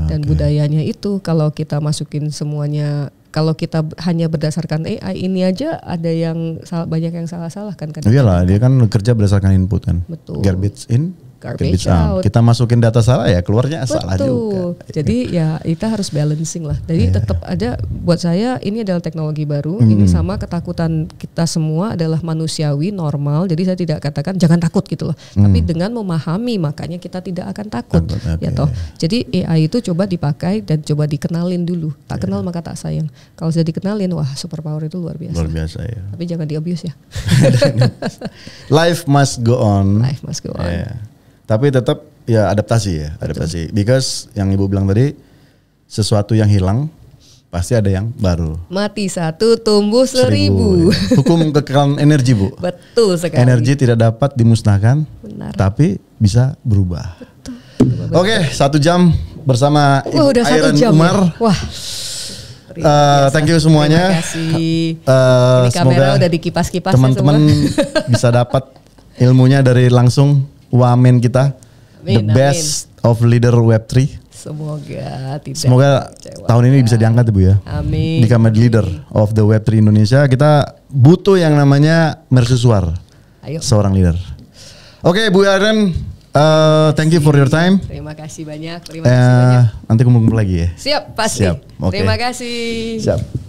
Dan budayanya itu kalau kita masukin semuanya, kalau kita hanya berdasarkan AI ini aja ada yang banyak yang salah-salah kan. Iyalah, dia kan kerja berdasarkan input kan. Betul. Garbage in, garbage out. Kita masukin data salah ya keluarnya salah juga. Jadi ya kita harus balancing lah. Jadi tetap ada, buat saya ini adalah teknologi baru. Ini sama ketakutan kita semua adalah manusiawi, normal. Jadi saya tidak katakan jangan takut gitu loh. Tapi dengan memahami makanya kita tidak akan takut. Ya toh. Jadi AI itu coba dipakai dan coba dikenalin dulu. Tak kenal maka tak sayang. Kalau sudah dikenalin, wah superpower itu luar biasa. Luar biasa ya. Tapi jangan di-abuse ya. Life must go on. Life must go on. Tapi tetap ya adaptasi. Because yang Ibu bilang tadi, sesuatu yang hilang pasti ada yang baru. Mati satu, tumbuh 1000. Hukum kekekalan energi, Bu. Betul sekali. Energi tidak dapat dimusnahkan, tapi bisa berubah. Betul. Oke, 1 jam bersama Ibu udah Airen 1 jam Umar. Ya? Wah. Thank you semuanya. Terima kasih. Ini kamera udah dikipas-kipas. Teman-teman bisa dapat ilmunya dari langsung wamen kita. The best of leader Web3. Semoga tahun ini bisa diangkat Bu ya. Amin. Become a leader of the Web3 Indonesia. Kita butuh yang namanya mercusuar. Seorang leader. Oke, Bu Airen, thank you for your time. Terima kasih banyak. Terima kasih banyak. Nanti kumpul lagi ya. Siap, pasti. Siap. Okay. Terima kasih. Siap.